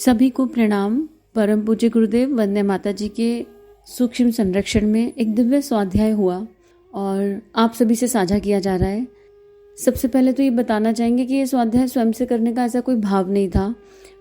सभी को प्रणाम। परम पूज्य गुरुदेव वंदे माता जी के सूक्ष्म संरक्षण में एक दिव्य स्वाध्याय हुआ और आप सभी से साझा किया जा रहा है। सबसे पहले तो ये बताना चाहेंगे कि ये स्वाध्याय स्वयं से करने का ऐसा कोई भाव नहीं था।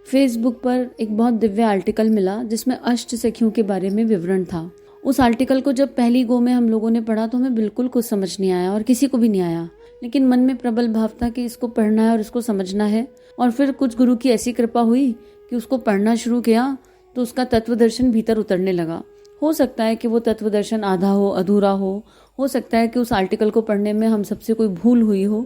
फेसबुक पर एक बहुत दिव्य आर्टिकल मिला जिसमें अष्ट सखियों के बारे में विवरण था। उस आर्टिकल को जब पहली गो में हम लोगों ने पढ़ा तो हमें बिल्कुल कुछ समझ नहीं आया और किसी को भी नहीं आया, लेकिन मन में प्रबल भाव था कि इसको पढ़ना है और इसको समझना है। और फिर कुछ गुरु की ऐसी कृपा हुई कि उसको पढ़ना शुरू किया तो उसका तत्व दर्शन भीतर उतरने लगा। हो सकता है कि वो तत्व दर्शन आधा हो, अधूरा हो सकता है कि उस आर्टिकल को पढ़ने में हम सबसे कोई भूल हुई हो,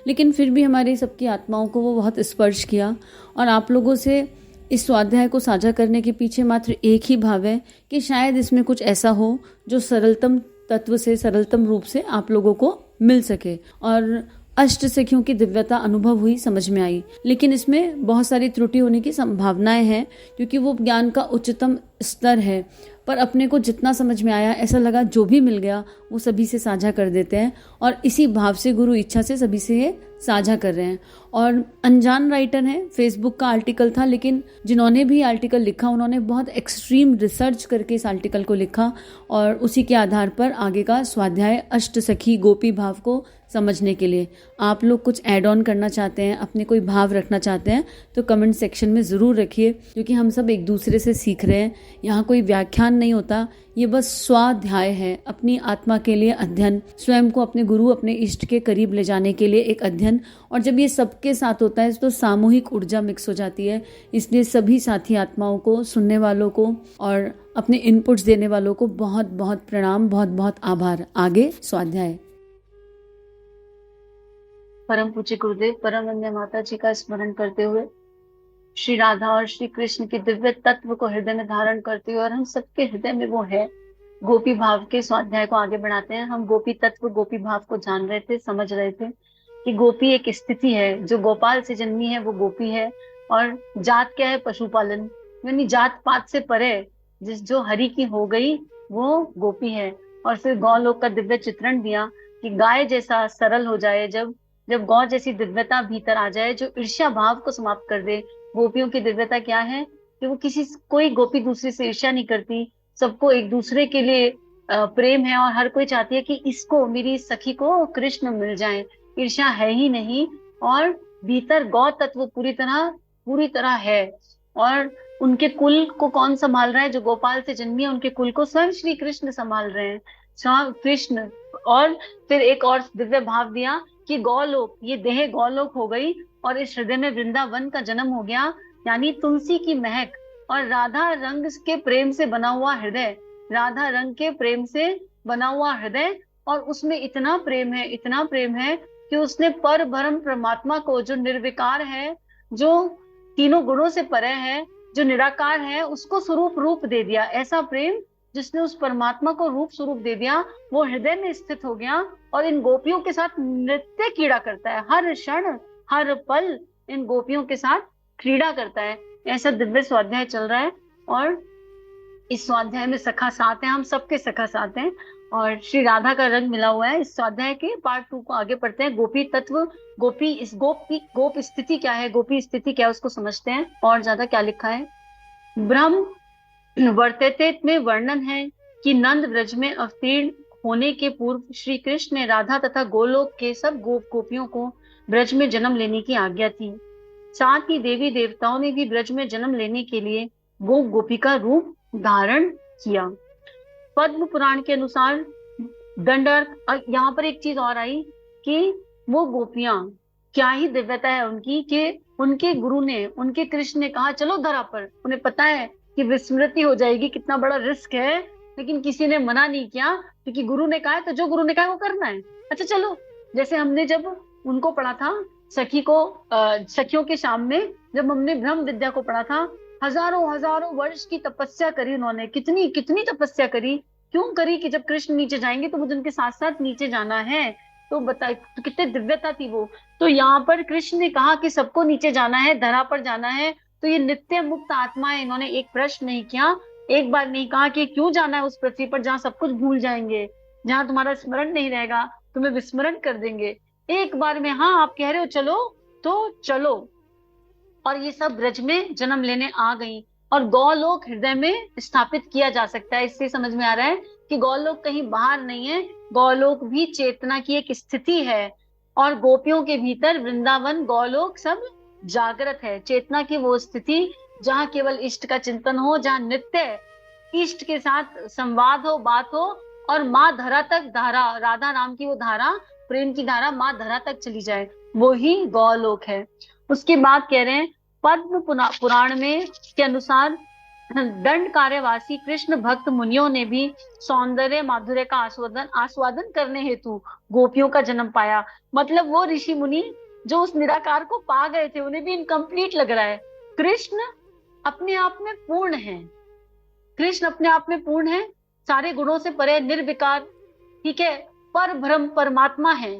लेकिन फिर भी हमारी सबकी आत्माओं को वो बहुत स्पर्श किया। और आप लोगों से इस स्वाध्याय को साझा करने के पीछे मात्र एक ही भाव है कि शायद इसमें कुछ ऐसा हो जो सरलतम तत्व से, सरलतम रूप से आप लोगों को मिल सके। और अष्ट सखियों की दिव्यता अनुभव हुई, समझ में आई, लेकिन इसमें बहुत सारी त्रुटि होने की संभावनाएं हैं क्योंकि वो ज्ञान का उच्चतम स्तर है। पर अपने को जितना समझ में आया, ऐसा लगा जो भी मिल गया वो सभी से साझा कर देते हैं और इसी भाव से, गुरु इच्छा से सभी से ये साझा कर रहे हैं। और अनजान राइटर हैं, फेसबुक का आर्टिकल था, लेकिन जिन्होंने भी आर्टिकल लिखा उन्होंने बहुत एक्सट्रीम रिसर्च करके इस आर्टिकल को लिखा और उसी के आधार पर आगे का स्वाध्याय अष्ट सखी गोपी भाव को समझने के लिए आप लोग कुछ ऐड ऑन करना चाहते हैं, अपने कोई भाव रखना चाहते हैं तो कमेंट सेक्शन में ज़रूर रखिए, क्योंकि हम सब एक दूसरे से सीख रहे हैं। यहाँ कोई व्याख्यान नहीं होता, ये बस स्वाध्याय है, अपनी आत्मा के लिए अध्ययन, स्वयं को अपने गुरु, अपने इष्ट के करीब ले जाने के लिए एक अध्ययन। और जब ये सबके साथ होता है तो सामूहिक ऊर्जा मिक्स हो जाती है। इसलिए सभी साथी आत्माओं को, सुनने वालों को और अपने इनपुट्स देने वालों को बहुत बहुत प्रणाम, बहुत बहुत आभार। आगे स्वाध्याय। परम पूज्य गुरुदेव परम वंदे माता जी का स्मरण करते हुए, श्री राधा और श्री कृष्ण के दिव्य तत्व को हृदय में धारण करते हुए, और हम सबके हृदय में वो है, गोपी भाव के स्वाध्याय को आगे बढ़ाते हैं। हम गोपी तत्व, गोपी भाव को जान रहे थे, समझ रहे थे कि गोपी एक स्थिति है, जो गोपाल से जन्मी है वो गोपी है। और जात क्या है? पशुपालन, यानी जात पात से परे जो हरि की हो गई वो गोपी है। और फिर गौलोक का दिव्य चित्रण दिया कि गाय जैसा सरल हो जाए, जब जब गौ जैसी दिव्यता भीतर आ जाए जो ईर्ष्या भाव को समाप्त कर दे। गोपियों की दिव्यता क्या है कि वो कोई गोपी दूसरी से ईर्ष्या नहीं करती, सबको एक दूसरे के लिए प्रेम है और हर कोई चाहती है कि इसको, मेरी सखी को कृष्ण मिल जाए। ईर्ष्या है ही नहीं, और भीतर गौ तत्व पूरी तरह है। और उनके कुल को कौन संभाल रहा है? जो गोपाल से जन्मी है, उनके कुल को स्वयं श्री कृष्ण संभाल रहे हैं, स्वयं कृष्ण। और फिर एक और दिव्य भाव दिया कि गौलोक, ये देह गौलोक हो गई और इस हृदय में वृंदावन का जन्म हो गया, यानी तुलसी की महक और राधा रंग के प्रेम से बना हुआ हृदय, राधा रंग के प्रेम से बना हुआ हृदय। और उसमें इतना प्रेम है, इतना प्रेम है कि उसने पर ब्रह्म परमात्मा को, जो निर्विकार है, जो तीनों गुणों से परे है, जो निराकार है, उसको स्वरूप रूप दे दिया। ऐसा प्रेम जिसने उस परमात्मा को रूप स्वरूप दे दिया, वो हृदय में स्थित हो गया और इन गोपियों के साथ नृत्य क्रीड़ा करता है। हर क्षण, हर पल इन गोपियों के साथ क्रीड़ा करता है। ऐसा दिव्य स्वाध्याय चल रहा है और इस स्वाध्याय में सखा साथ है, हम सबके सखा साथ हैं और श्री राधा का रंग मिला हुआ है। इस स्वाध्याय के पार्ट 2 को आगे पढ़ते हैं। गोपी तत्व, गोपी, इस गोप स्थिति क्या है, गोपी स्थिति क्या है, उसको समझते हैं और ज्यादा क्या लिखा है। ब्रह्म वर्तेते में वर्णन है कि नंद ब्रज में अवतीर्ण होने के पूर्व श्री कृष्ण ने राधा तथा गोलोक के सब गोपियों को ब्रज में जन्म लेने की आज्ञा थी। साथ ही देवी देवताओं ने भी ब्रज में जन्म लेने के लिए गोपी का रूप धारण किया। पद्म पुराण के अनुसार दंडार्थ, यहाँ पर एक चीज और आई कि वो गोपियां, क्या ही दिव्यता है उनकी कि उनके गुरु ने, उनके कृष्ण ने कहा चलो धरा पर। उन्हें पता है कि विस्मृति हो जाएगी, कितना बड़ा रिस्क है, लेकिन किसी ने मना नहीं किया क्योंकि गुरु ने कहा है तो जो गुरु ने कहा वो करना है। अच्छा चलो, जैसे हमने जब उनको पढ़ा था सखियों के शाम में, जब हमने ब्रह्म विद्या को पढ़ा था, हजारों वर्ष की तपस्या करी उन्होंने। कितनी कितनी तपस्या करी, क्यों करी? कि जब कृष्ण नीचे जाएंगे तो मुझे उनके साथ साथ नीचे जाना है। तो बताए तो कितनी दिव्यता थी वो। तो यहाँ पर कृष्ण ने कहा कि सबको नीचे जाना है, धरा पर जाना है। तो ये नित्य मुक्त आत्मा है, इन्होंने एक प्रश्न नहीं किया, एक बार नहीं कहा कि क्यों जाना है उस पृथ्वी पर जहाँ सब कुछ भूल जाएंगे, जहाँ तुम्हारा स्मरण नहीं रहेगा, तुम्हें विस्मरण कर देंगे। एक बार में हाँ आप कह रहे हो चलो तो चलो। और ये सब ब्रज में जन्म लेने आ गई, और गौलोक हृदय में स्थापित किया जा सकता है। इससे समझ में आ रहा है कि गौलोक कहीं बाहर नहीं है, गौलोक भी चेतना की एक स्थिति है, और गोपियों के भीतर वृंदावन गौलोक सब जागृत है। चेतना की वो स्थिति जहाँ केवल इष्ट का चिंतन हो, जहाँ नित्य इष्ट के साथ संवाद हो, बात हो, और माँ धरा तक धारा, राधा नाम की वो धारा, प्रेम की धारा माँ धरा तक चली जाए, वो ही गौलोक है। उसके बाद कह रहे हैं पद्म पुराण में के अनुसार दंड कार्यवासी कृष्ण भक्त मुनियों ने भी सौंदर्य माधुर्य का आस्वादन करने हेतु गोपियों का जन्म पाया। मतलब वो ऋषि मुनि जो उस निराकार को पा गए थे, उन्हें भी इनकम्प्लीट लग रहा है। कृष्ण अपने आप में पूर्ण है, कृष्ण अपने आप में पूर्ण है, सारे गुणों से परे, निर्विकार, ठीक है, पर ब्रह्म परमात्मा है।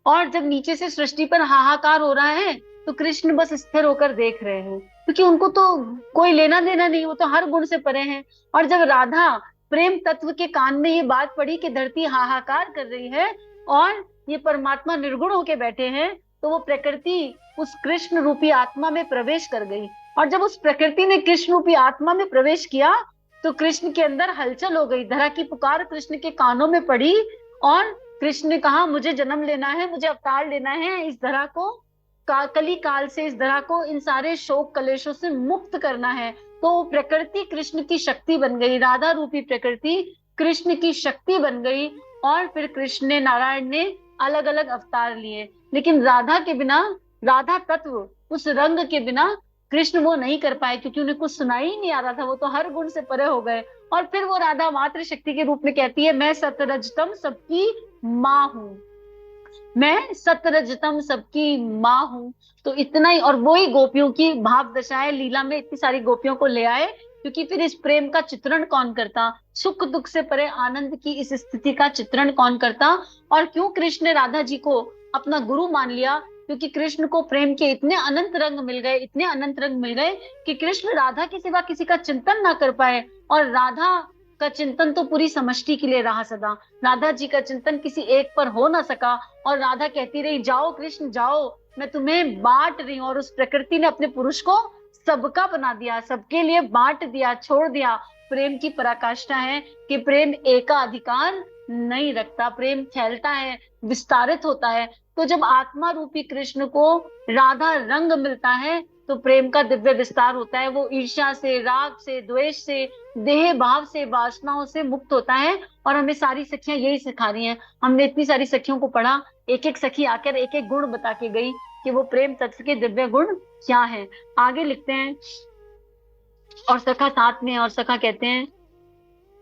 और जब नीचे से सृष्टि पर हाहाकार हो रहा है तो कृष्ण बस स्थिर होकर देख रहे हैं, क्योंकि उनको तो कोई लेना देना नहीं, वो तो हर गुण से परे हैं। और जब राधा प्रेम तत्व के कान में ये बात पड़ी कि धरती हाहाकार कर रही है और ये परमात्मा निर्गुण होके बैठे हैं, तो वो प्रकृति उस कृष्ण रूपी आत्मा में प्रवेश कर गई। और जब उस प्रकृति ने कृष्ण रूपी आत्मा में प्रवेश किया तो कृष्ण के अंदर हलचल हो गई, धरा की पुकार कृष्ण के कानों में पड़ी, और कृष्ण ने कहा मुझे जन्म लेना है, मुझे अवतार लेना है, इस धरा को कली काल से, इस धरा को इन सारे शोक कलेशों से मुक्त करना है। तो प्रकृति कृष्ण की शक्ति बन गई, राधा रूपी प्रकृति कृष्ण की शक्ति बन गई, और फिर कृष्ण ने, नारायण ने अलग अलग अवतार लिए। लेकिन राधा के बिना, राधा तत्व उस रंग के बिना कृष्ण वो नहीं कर पाए, क्योंकि उन्हें कुछ सुनाई ही नहीं आ रहा था, वो तो हर गुण से परे हो गए। और फिर वो राधा मातृ शक्ति के रूप में कहती है मैं सतरजतम सबकी माँ हूँ, मैं सतरजतम सबकी माँ हूँ। तो इतना ही, और वो ही गोपियों की भाव दशाएं, लीला में इतनी सारी गोपियों को ले आए, क्योंकि फिर इस प्रेम का चित्रण कौन करता, सुख दुख से परे आनंद की इस स्थिति का चित्रण कौन करता। और क्यों कृष्ण ने राधा जी को अपना गुरु मान लिया, क्योंकि कृष्ण को प्रेम के इतने अनंत रंग मिल गए, इतने अनंत रंग मिल गए कि कृष्ण राधा के सिवा किसी का चिंतन ना कर पाए, और राधा का चिंतन तो पूरी समष्टि के लिए रहा सदा, राधा जी का चिंतन किसी एक पर हो ना सका। और राधा कहती रही जाओ कृष्ण जाओ, मैं तुम्हें बांट रही हूँ। और उस प्रकृति ने अपने पुरुष को सबका बना दिया, सबके लिए बांट दिया, छोड़ दिया। प्रेम की पराकाष्ठा है कि प्रेम एका अधिकार नहीं रखता, प्रेम फैलता है, विस्तारित होता है। तो जब आत्मा रूपी कृष्ण को राधा रंग मिलता है तो प्रेम का दिव्य विस्तार होता है। वो ईर्ष्या से, राग से, द्वेष से, देह भाव से, वासनाओं से मुक्त होता है। और हमें सारी सखियां यही सिखा रही हैं। हमने इतनी सारी सखियों को पढ़ा, एक एक सखी आकर एक एक गुण बता के गई कि वो प्रेम तत्व के दिव्य गुण क्या है। आगे लिखते हैं, और सखा साथ में, और सखा कहते हैं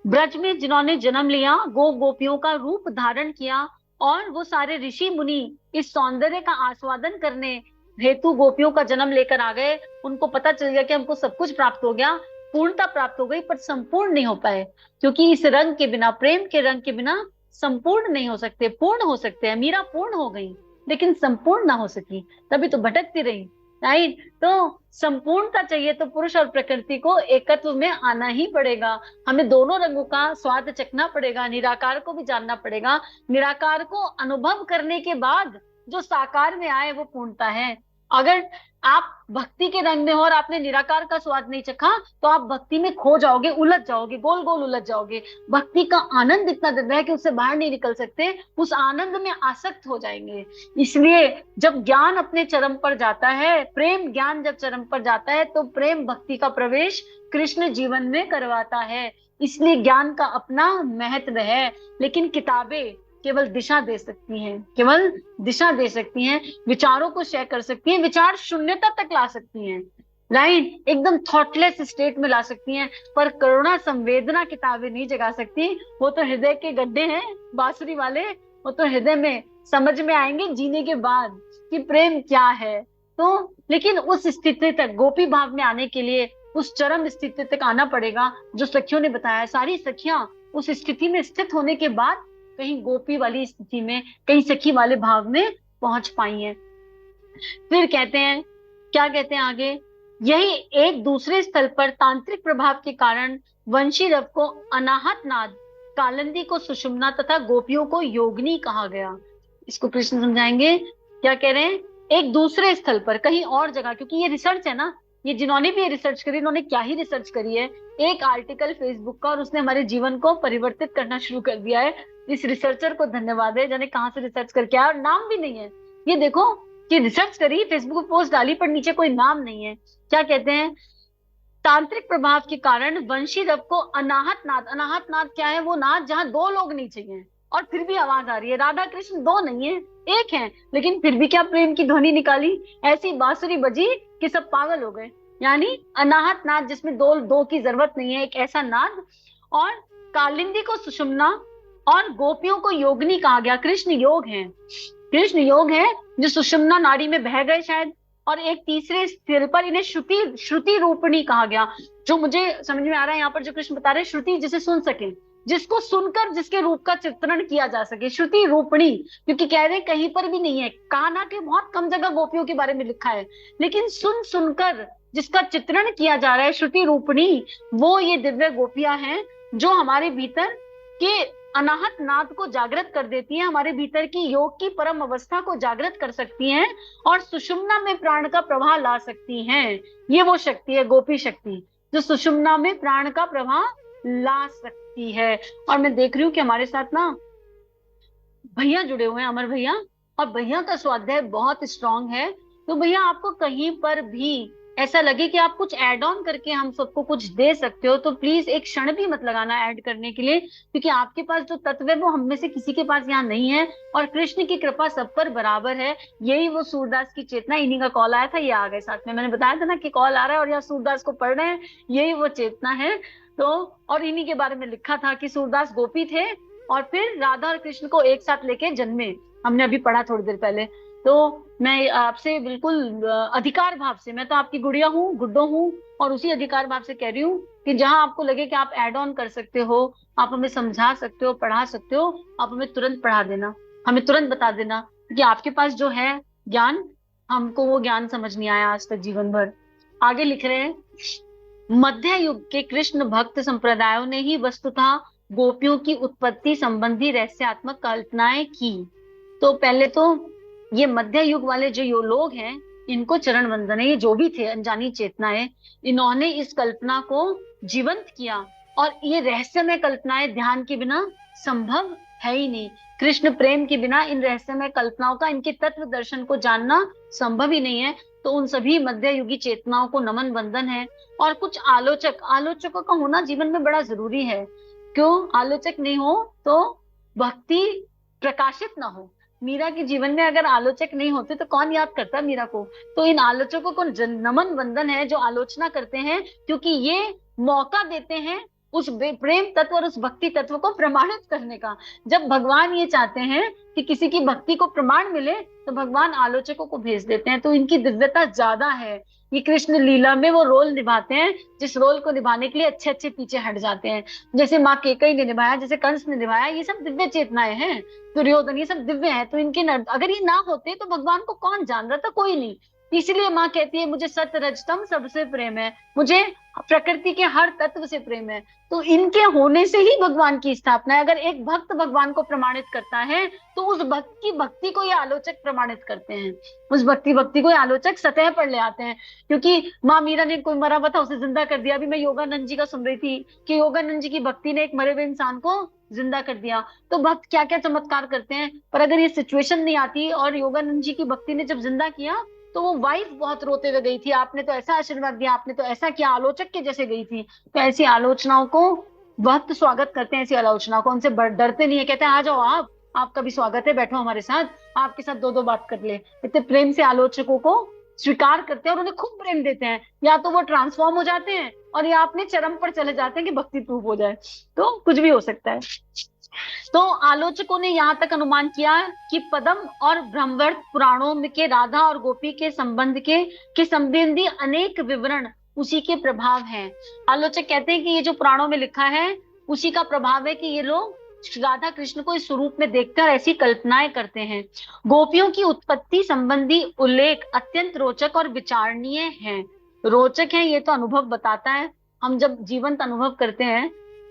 ब्रज में जिन्होंने जन्म लिया, गोपियों का रूप धारण किया, और वो सारे ऋषि मुनि इस सौंदर्य का आस्वादन करने हेतु गोपियों का जन्म लेकर आ गए। उनको पता चल गया कि हमको सब कुछ प्राप्त हो गया, पूर्णता प्राप्त हो गई, पर संपूर्ण नहीं हो पाए, क्योंकि इस रंग के बिना, प्रेम के रंग के बिना संपूर्ण नहीं हो सकते। पूर्ण हो सकते हैं, मीरा पूर्ण हो गई लेकिन संपूर्ण ना हो सकी, तभी तो भटकती रही, राइट। तो संपूर्णता चाहिए तो पुरुष और प्रकृति को एकत्व में आना ही पड़ेगा। हमें दोनों रंगों का स्वाद चखना पड़ेगा, निराकार को भी जानना पड़ेगा। निराकार को अनुभव करने के बाद जो साकार में आए वो पूर्णता है। अगर आप भक्ति के रंग में हो और आपने निराकार का स्वाद नहीं चखा तो आप भक्ति में खो जाओगे, उलझ जाओगे, गोल गोल उलझ जाओगे। भक्ति का आनंद इतना दिव्य है कि उससे बाहर नहीं निकल सकते, उस आनंद में आसक्त हो जाएंगे। इसलिए जब ज्ञान अपने चरम पर जाता है, प्रेम ज्ञान जब चरम पर जाता है, तो प्रेम भक्ति का प्रवेश कृष्ण जीवन में करवाता है। इसलिए ज्ञान का अपना महत्व है। लेकिन किताबें केवल दिशा दे सकती हैं, केवल दिशा दे सकती हैं, विचारों को शेयर कर सकती हैं, विचार शून्यता तक ला सकती हैं, राइट, एकदम थॉटलेस स्टेट में ला सकती हैं। पर करुणा संवेदना किताबें नहीं जगा सकती। वो तो हृदय के गड्ढे हैं बांसुरी वाले, वो तो हृदय में समझ में आएंगे जीने के बाद कि प्रेम क्या है। तो लेकिन उस स्थिति तक, गोपी भाव में आने के लिए उस चरम स्थिति तक आना पड़ेगा जो सखियों ने बताया। सारी सखियां उस स्थिति में स्थित होने के बाद कहीं गोपी वाली स्थिति में, कहीं सखी वाले भाव में पहुंच पाई हैं। फिर कहते हैं, क्या कहते हैं आगे, यही एक दूसरे स्थल पर तांत्रिक प्रभाव के कारण वंशी रव को अनाहत नाद, कालिंदी को सुषुम्ना तथा गोपियों को योगिनी कहा गया। इसको कृष्ण समझाएंगे, क्या कह रहे हैं एक दूसरे स्थल पर कहीं और जगह, क्योंकि ये रिसर्च है ना, ये जिन्होंने भी ये रिसर्च करी, इन्होंने क्या ही रिसर्च करी है, एक आर्टिकल फेसबुक का, और उसने हमारे जीवन को परिवर्तित करना शुरू कर दिया है। इस रिसर्चर को धन्यवाद है, जाने कहाँ से रिसर्च करके आया, और नाम भी नहीं है। ये देखो कि रिसर्च करी, फेसबुक पे पोस्ट डाली, पर नीचे कोई नाम नहीं है। क्या कहते हैं, तांत्रिक प्रभाव के कारण वंशी रव को अनाहत नाद, अनाहत नाद क्या है, वो नाद जहां दो लोग नहीं चाहिए और फिर भी आवाज आ रही है, राधा कृष्ण दो नहीं है, एक है, लेकिन फिर भी क्या प्रेम की ध्वनि निकाली, ऐसी बांसुरी बजी कि सब पागल हो गए। यानी अनाहत नाद जिसमें दो दो की जरूरत नहीं है, एक ऐसा नाद। और कालिंदी को सुषुम्ना और गोपियों को योगिनी कहा गया। कृष्ण योग है, कृष्ण योग है जो सुषुम्ना नाड़ी में बह गए शायद, और एक तीसरे स्थिर पर इन्हें श्रुति श्रुति रूपिणी कहा गया। जो मुझे समझ में आ रहा है यहाँ पर जो कृष्ण बता रहे हैं, श्रुति जिसे सुन सके, जिसको सुनकर जिसके रूप का चित्रण किया जा सके, श्रुति रूपिणी। क्योंकि कह रहे हैं कहीं पर भी नहीं है, कान्हा के बहुत कम जगह गोपियों के बारे में लिखा है, लेकिन सुन सुनकर जिसका चित्रण किया जा रहा है, श्रुति रूपिणी, वो ये दिव्य गोपियां हैं जो हमारे भीतर के अनाहत नाद को जागृत कर देती है, हमारे भीतर की योग की परम अवस्था को जागृत कर सकती हैं और सुषुम्ना में प्राण का प्रवाह ला सकती हैं। ये वो शक्ति है, गोपी शक्ति, जो सुषुम्ना में प्राण का प्रवाह ला सकती है। और मैं देख रही हूँ कि हमारे साथ ना भैया जुड़े हुए हैं, अमर भैया, और भैया का स्वाध्याय बहुत स्ट्रांग है। तो भैया आपको कहीं पर भी ऐसा लगे कि आप कुछ ऐड ऑन करके हम सबको कुछ दे सकते हो, तो प्लीज एक क्षण भी मत लगाना ऐड करने के लिए, क्योंकि आपके पास जो तत्व है वो हम में से किसी के पास यहाँ नहीं है, और कृष्ण की कृपा सब पर बराबर है। यही वो सूरदास की चेतना, इन्हीं का कॉल आया था, ये आ गए साथ में, मैंने बताया था ना कि कॉल आ रहा है और यहाँ सूरदास को पढ़ रहे हैं, यही वो चेतना है। तो और इन्हीं के बारे में लिखा था कि सूरदास गोपी थे और फिर राधा और कृष्ण को एक साथ लेके जन्मे, हमने अभी पढ़ा थोड़ी देर पहले। तो मैं आपसे बिल्कुल अधिकार भाव से, मैं तो आपकी गुड़िया हूँ, गुड्डो हूँ, और उसी अधिकार भाव से कह रही हूँ कि जहां आपको लगे कि आप ऐड ऑन कर सकते हो, आप हमें समझा सकते हो, पढ़ा सकते हो, आप हमें तुरंत पढ़ा देना, हमें तुरंत बता देना, क्योंकि आपके पास जो है ज्ञान, हमको वो ज्ञान समझ नहीं आया आज तक जीवन भर। आगे लिख रहे हैं, मध्य युग के कृष्ण भक्त संप्रदायों ने ही वस्तुतः गोपियों की उत्पत्ति संबंधी रहस्यात्मक कल्पनाएं की। तो पहले तो ये मध्य युग वाले जो लोग हैं, इनको चरण वंदन है, ये जो भी थे अनजानी चेतनाएं, इन्होंने इस कल्पना को जीवंत किया। और ये रहस्यमय कल्पनाएं ध्यान के बिना संभव है ही नहीं, कृष्ण प्रेम के बिना इन रहस्यमय कल्पनाओं का, इनके तत्व दर्शन को जानना संभव ही नहीं है। तो उन सभी मध्य युगी चेतनाओं को नमन वंदन है। और कुछ आलोचकों का होना जीवन में बड़ा जरूरी है। क्यों? आलोचक नहीं हो तो भक्ति प्रकाशित ना हो। मीरा के जीवन में अगर आलोचक नहीं होते तो कौन याद करता मीरा को? तो इन आलोचकों को नमन वंदन है जो आलोचना करते हैं, क्योंकि ये मौका देते हैं उस प्रेम तत्व और उस भक्ति तत्व को प्रमाणित करने का। जब भगवान ये चाहते हैं कि किसी की भक्ति को प्रमाण मिले, तो भगवान आलोचकों को भेज देते हैं। तो इनकी दिव्यता ज्यादा है। ये कृष्ण लीला में वो रोल निभाते हैं जिस रोल को निभाने के लिए अच्छे अच्छे पीछे हट जाते हैं। जैसे माँ केकई ने निभाया, जैसे कंस ने निभाया, ये सब दिव्य चेतनाएं हैं। दुर्योधन, ये सब दिव्य है। तो इनके अगर ये ना होते तो भगवान को कौन जान रहा था? कोई नहीं। इसलिए माँ कहती है मुझे सत रजतम सबसे प्रेम है, मुझे प्रकृति के हर तत्व से प्रेम है। तो इनके होने से ही भगवान की स्थापना है। अगर एक भक्त भगवान को प्रमाणित करता है तो उस भक्त की भक्ति को ये आलोचक प्रमाणित करते हैं, उस भक्ति को ये आलोचक सतह पर ले आते हैं। क्योंकि माँ मीरा ने कोई मरा हुआ था उसे जिंदा कर दिया। अभी मैं योगानंद जी का सुन रही थी कि योगानंद जी की भक्ति ने एक मरे हुए इंसान को जिंदा कर दिया। तो भक्त क्या क्या चमत्कार करते हैं। पर अगर ये सिचुएशन नहीं आती और योगानंद जी की भक्ति ने जब जिंदा किया तो वो वाइफ बहुत रोते हुए गई थी, आपने तो ऐसा आशीर्वाद दिया, आपने तो ऐसा किया, आलोचक के जैसे गई थी। तो ऐसी आलोचनाओं को भक्त स्वागत करते हैं, ऐसी आलोचना को, उनसे डरते नहीं है। कहते हैं आ जाओ, आपका भी स्वागत है, बैठो हमारे साथ, आपके साथ दो दो बात कर ले। इतने प्रेम से आलोचकों को स्वीकार करते हैं और उन्हें खूब प्रेम देते हैं। या तो वो ट्रांसफॉर्म हो जाते हैं और या अपने चरम पर चले जाते हैं कि भक्ति टूट हो जाए। तो कुछ भी हो सकता है। तो आलोचकों ने यहाँ तक अनुमान किया कि पद्म और ब्रह्मवर्त पुराणों में के राधा और गोपी के संबंध के संबंधी अनेक विवरण उसी के प्रभाव हैं। आलोचक कहते हैं कि ये जो पुराणों में लिखा है उसी का प्रभाव है कि ये लोग राधा कृष्ण को इस स्वरूप में देखकर ऐसी कल्पनाएं करते हैं। गोपियों की उत्पत्ति संबंधी उल्लेख अत्यंत रोचक और विचारणीय है। रोचक है ये तो अनुभव बताता है। हम जब जीवंत अनुभव करते हैं,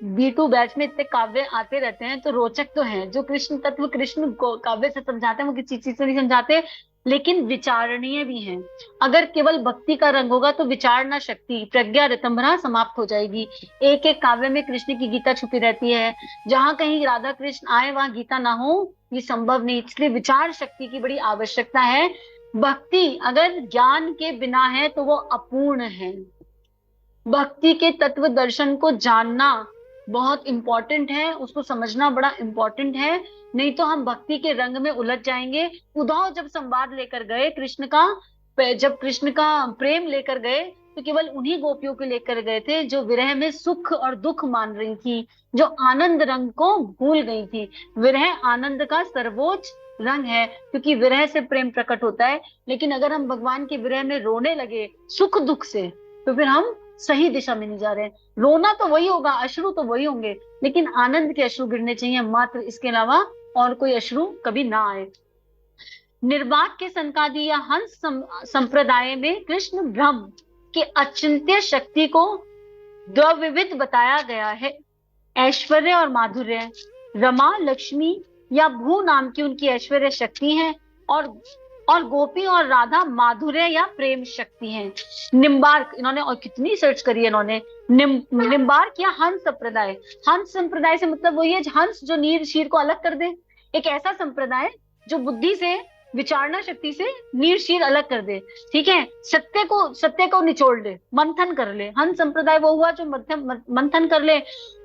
B2 बैच में इतने काव्य आते रहते हैं, तो रोचक तो है। जो कृष्ण तत्व कृष्ण को काव्य से समझाते हैं वो किसी चीज से नहीं समझाते। लेकिन विचारणीय भी हैं। अगर केवल भक्ति का रंग होगा तो विचारना शक्ति, प्रज्ञा, ऋतंभरा समाप्त हो जाएगी। एक एक काव्य में कृष्ण की गीता छुपी रहती है। जहां कहीं राधा कृष्ण आए वहां गीता ना हो, ये संभव नहीं। इसलिए विचार शक्ति की बड़ी आवश्यकता है। भक्ति अगर ज्ञान के बिना है तो वो अपूर्ण है। भक्ति के तत्व दर्शन को जानना बहुत इंपॉर्टेंट है, उसको समझना बड़ा इंपॉर्टेंट है। नहीं तो हम भक्ति के रंग में उलझ जाएंगे। उद्धव जब संवाद लेकर गए कृष्ण का, जब कृष्ण का प्रेम लेकर गए तो केवल उन्हीं गोपियों को लेकर गए थे जो विरह में सुख और दुख मान रही थी, जो आनंद रंग को भूल गई थी। विरह आनंद का सर्वोच्च रंग है, क्योंकि विरह से प्रेम प्रकट होता है। लेकिन अगर हम भगवान के विरह में रोने लगे सुख दुख से, तो फिर हम सही दिशा में नहीं जा रहे हैं। रोना तो वही होगा, अश्रु तो वही होंगे, लेकिन आनंद के अश्रु गिरने चाहिए मात्र, इसके अलावा और कोई अश्रु कभी ना आए। निर्वाक के संकादी या हंस संप्रदाय में कृष्ण ब्रह्म के अचिंत्य शक्ति को द्विविध बताया गया है। ऐश्वर्य और माधुर्य, रमा, लक्ष्मी या भू नाम की उनकी ऐश्वर्य शक्ति है, और गोपी और राधा माधुर्य या प्रेम शक्ति है। निम्बार्क, इन्होंने और कितनी सर्च करी इन्होंने, निम्बार्क या हंस संप्रदाय। हंस संप्रदाय से मतलब वही है हंस जो नीर शीर को अलग कर दे। एक ऐसा संप्रदाय जो बुद्धि से, विचारना शक्ति से नीर शीर अलग कर दे, ठीक है, सत्य को निचोड़ ले, मंथन कर ले। हंस संप्रदाय वो हुआ जो मंथन कर ले।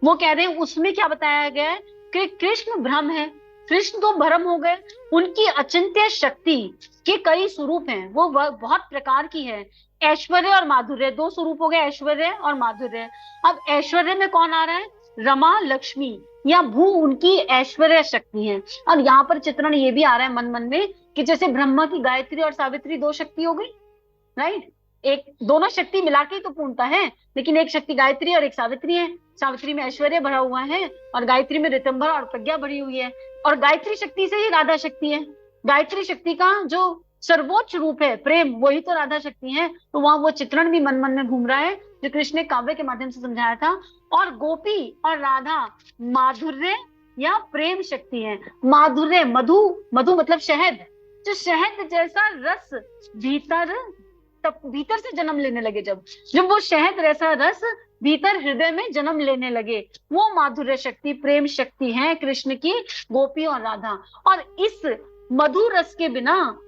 वो कह रहे हैं उसमें क्या बताया गया है कि कृष्ण ब्रह्म है, कृष्ण तो भ्रम हो गए। उनकी अचिंत्य शक्ति के कई स्वरूप हैं, वो बहुत प्रकार की है। ऐश्वर्य और माधुर्य, दो स्वरूप हो गए, ऐश्वर्य और माधुर्य। अब ऐश्वर्य में कौन आ रहा है? रमा, लक्ष्मी या भू उनकी ऐश्वर्य शक्ति है। और यहाँ पर चित्रण ये भी आ रहा है मन मन में कि जैसे ब्रह्मा की गायत्री और सावित्री दो शक्ति हो गई, राइट। एक दोनों शक्ति मिला के तो पूर्णता है, लेकिन एक शक्ति गायत्री और एक सावित्री है। सावित्री में ऐश्वर्य भरा हुआ है और गायत्री में ऋतंभर और प्रज्ञा भरी हुई है। और गायत्री शक्ति से ही राधा शक्ति है। गायत्री शक्ति का जो सर्वोच्च रूप है प्रेम, वही तो राधा शक्ति है। तो वहां वो चित्रण भी मन मन में घूम रहा है जो कृष्ण ने काव्य के माध्यम से समझाया था। और गोपी और राधा माधुर्य या प्रेम शक्ति है। माधुर्य, मधु, मधु मतलब शहद, जो शहद जैसा रस भीतर से जन्म लेने लगे, जब वो शहद जैसा रस भीतर हृदय में जन्म लेने लगे, वो माधुर्य शक्ति, प्रेम शक्ति है कृष्ण की, गोपी और राधा। और इस मधुर रस के बिना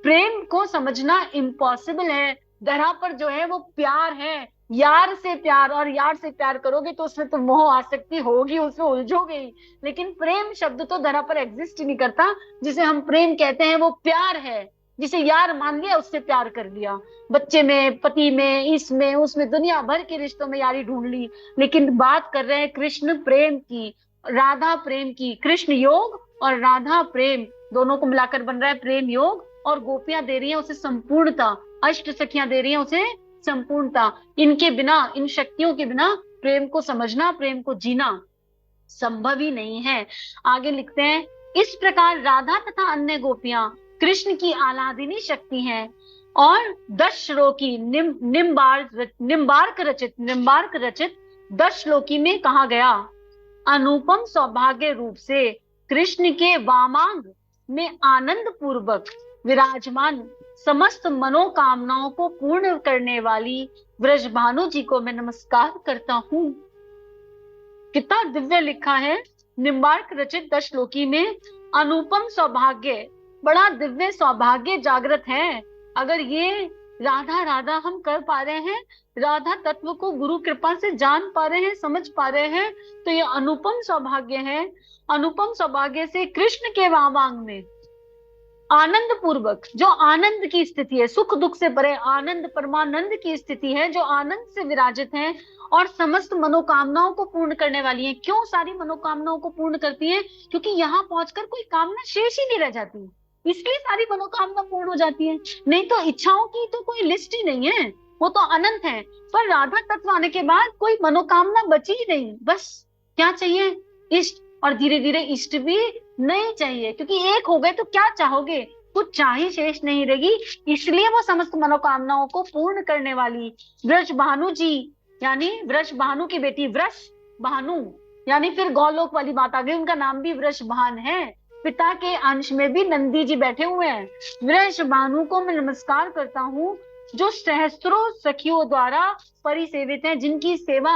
प्रेम को समझना इम्पॉसिबल है। धरा पर जो है वो प्यार है, यार से प्यार, और यार से प्यार करोगे तो उसमें तो मोह आसक्ति होगी, उसमें उलझोगे ही। लेकिन प्रेम शब्द तो धरा पर एग्जिस्ट ही नहीं करता। जिसे हम प्रेम कहते हैं वो प्यार है, जिसे यार मान लिया उससे प्यार कर लिया। बच्चे में, पति में, इसमें उसमें, दुनिया भर के रिश्तों में यारी ढूंढ ली। लेकिन बात कर रहे हैं कृष्ण प्रेम की, राधा प्रेम की। कृष्ण योग और राधा प्रेम दोनों को मिलाकर बन रहा है प्रेम योग। और गोपियां दे रही हैं उसे संपूर्णता, अष्ट सखियां दे रही हैं उसे संपूर्णता। इनके बिना, इन शक्तियों के बिना प्रेम को समझना, प्रेम को जीना संभव ही नहीं है। आगे लिखते हैं, इस प्रकार राधा तथा अन्य गोपियां कृष्ण की आह्लादिनी शक्ति हैं। और 10 श्लोकी निम्बार्क रचित 10 श्लोकी में कहा गया, अनुपम सौभाग्य रूप से कृष्ण के वामांग में आनंद पूर्वक विराजमान समस्त मनोकामनाओं को पूर्ण करने वाली व्रजभानु जी को मैं नमस्कार करता हूँ। कितना दिव्य लिखा है। निम्बार्क रचित 10 श्लोकी में अनुपम सौभाग्य, बड़ा दिव्य सौभाग्य जागृत है। अगर ये राधा राधा हम कर पा रहे हैं, राधा तत्व को गुरु कृपा से जान पा रहे हैं, समझ पा रहे हैं, तो ये अनुपम सौभाग्य है। अनुपम सौभाग्य से कृष्ण के वामांग में आनंद पूर्वक, जो आनंद की स्थिति है, सुख दुख से परे आनंद, परमानंद की स्थिति है, जो आनंद से विराजित है और समस्त मनोकामनाओं को पूर्ण करने वाली है। क्यों सारी मनोकामनाओं को पूर्ण करती है? क्योंकि यहाँ पहुंचकर कोई कामना शेष ही नहीं रह जाती, इसलिए सारी मनोकामना पूर्ण हो जाती है। नहीं तो इच्छाओं की तो कोई लिस्ट ही नहीं है, वो तो अनंत है। पर राधा तत्व आने के बाद कोई मनोकामना बची ही नहीं। बस क्या चाहिए? इष्ट। और धीरे धीरे इष्ट भी नहीं चाहिए, क्योंकि एक हो गए तो क्या चाहोगे, कुछ चाहे शेष नहीं रहेगी। इसलिए वो समस्त मनोकामनाओं को पूर्ण करने वाली व्रजभानु जी, यानी व्रजभानु की बेटी, व्रज भानु यानी फिर गौलोक वाली बात आ गई, उनका नाम भी व्रजभान है। पिता के अंश में भी नंदी जी बैठे हुए हैं। वृषभानु को मैं नमस्कार करता हूँ, जो सहस्त्रों सखियों द्वारा परिसेवित है, जिनकी सेवा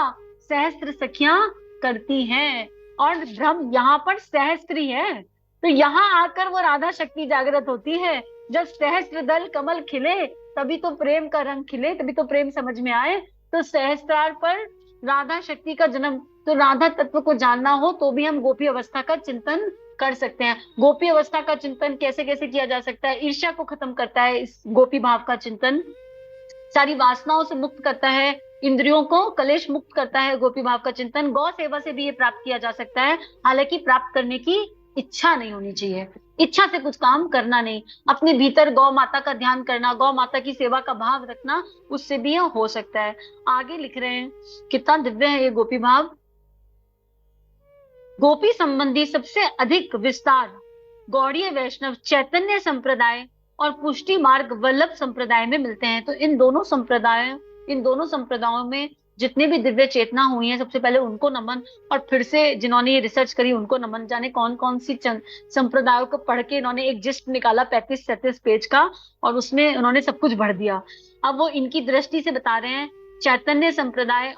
सहस्त्र सखियां करती हैं। और ब्रह्म यहाँ पर सहस्त्र ही है, तो यहाँ आकर वो राधा शक्ति जागृत होती है। जब सहस्त्र दल कमल खिले, तभी तो प्रेम का रंग खिले, तभी तो प्रेम समझ में आए। तो सहस्त्रार पर राधा शक्ति का जन्म। तो राधा तत्व को जानना हो तो भी हम गोपी अवस्था का चिंतन कर सकते हैं। गोपी अवस्था का चिंतन कैसे कैसे किया जा सकता है? ईर्ष्या को खत्म करता है इस गोपी भाव का चिंतन, सारी वासनाओं से मुक्त करता है, इंद्रियों को कलेश मुक्त करता है गोपी भाव का चिंतन। गौ सेवा से भी ये प्राप्त किया जा सकता है, हालांकि प्राप्त करने की इच्छा नहीं होनी चाहिए, इच्छा से कुछ काम करना नहीं, अपने भीतर गौ माता का ध्यान करना, गौ माता की सेवा का भाव रखना, उससे भी यह हो सकता है। आगे लिख रहे हैं, कितना दिव्य है ये गोपी भाव। गोपी संबंधी सबसे अधिक विस्तार गौड़ीय वैष्णव चैतन्य संप्रदाय और पुष्टि मार्ग वल्लभ संप्रदाय में मिलते हैं। तो इन दोनों संप्रदायों में जितने भी दिव्य चेतना हुई है, सबसे पहले उनको नमन, और फिर से जिन्होंने ये रिसर्च करी उनको नमन। जाने कौन कौन सी संप्रदायों को पढ़ के इन्होंने एक जिस्ट निकाला 35-37 पेज का, और उसमें उन्होंने सब कुछ भर दिया। अब वो इनकी दृष्टि से बता रहे हैं, चैतन्य संप्रदाय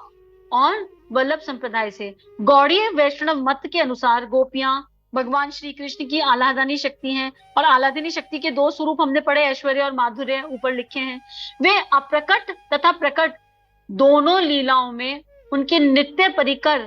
और वल्लभ संप्रदाय से। गौड़ीय वैष्णव मत के अनुसार गोपियां भगवान श्री कृष्ण की आह्लादनी शक्ति हैं, और आह्लादनी शक्ति के दो स्वरूप हमने पढ़े, ऐश्वर्य और माधुर्य, ऊपर लिखे हैं। वे अप्रकट तथा प्रकट दोनों लीलाओं में उनके नित्य परिकर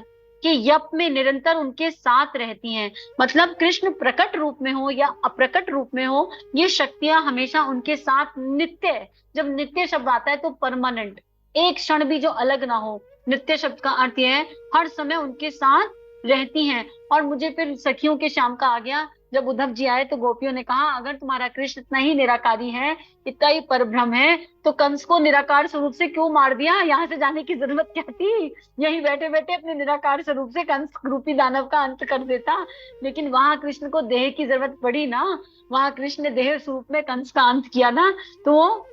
के यप में निरंतर उनके साथ रहती हैं। मतलब कृष्ण प्रकट रूप में हो या अप्रकट रूप में हो, ये शक्तियां हमेशा उनके साथ नित्य, जब नित्य शब्द आता है तो परमानेंट, एक क्षण भी जो अलग ना हो। नित्य शब्द का अर्थ यह है हर समय उनके साथ रहती हैं। और मुझे फिर सखियों के शाम का आ गया, जब उद्धव जी आए तो गोपियों ने कहा, अगर तुम्हारा कृष्ण इतना ही निराकारी है, इतना ही परब्रह्म है, तो कंस को निराकार स्वरूप से क्यों मार दिया? यहाँ से जाने की जरूरत क्या थी? यही बैठे बैठे अपने निराकार स्वरूप से कंस रूपी दानव का अंत कर देता। लेकिन वहां कृष्ण को देह की जरूरत पड़ी ना, वहां कृष्ण ने देह स्वरूप में कंस का अंत किया ना। तो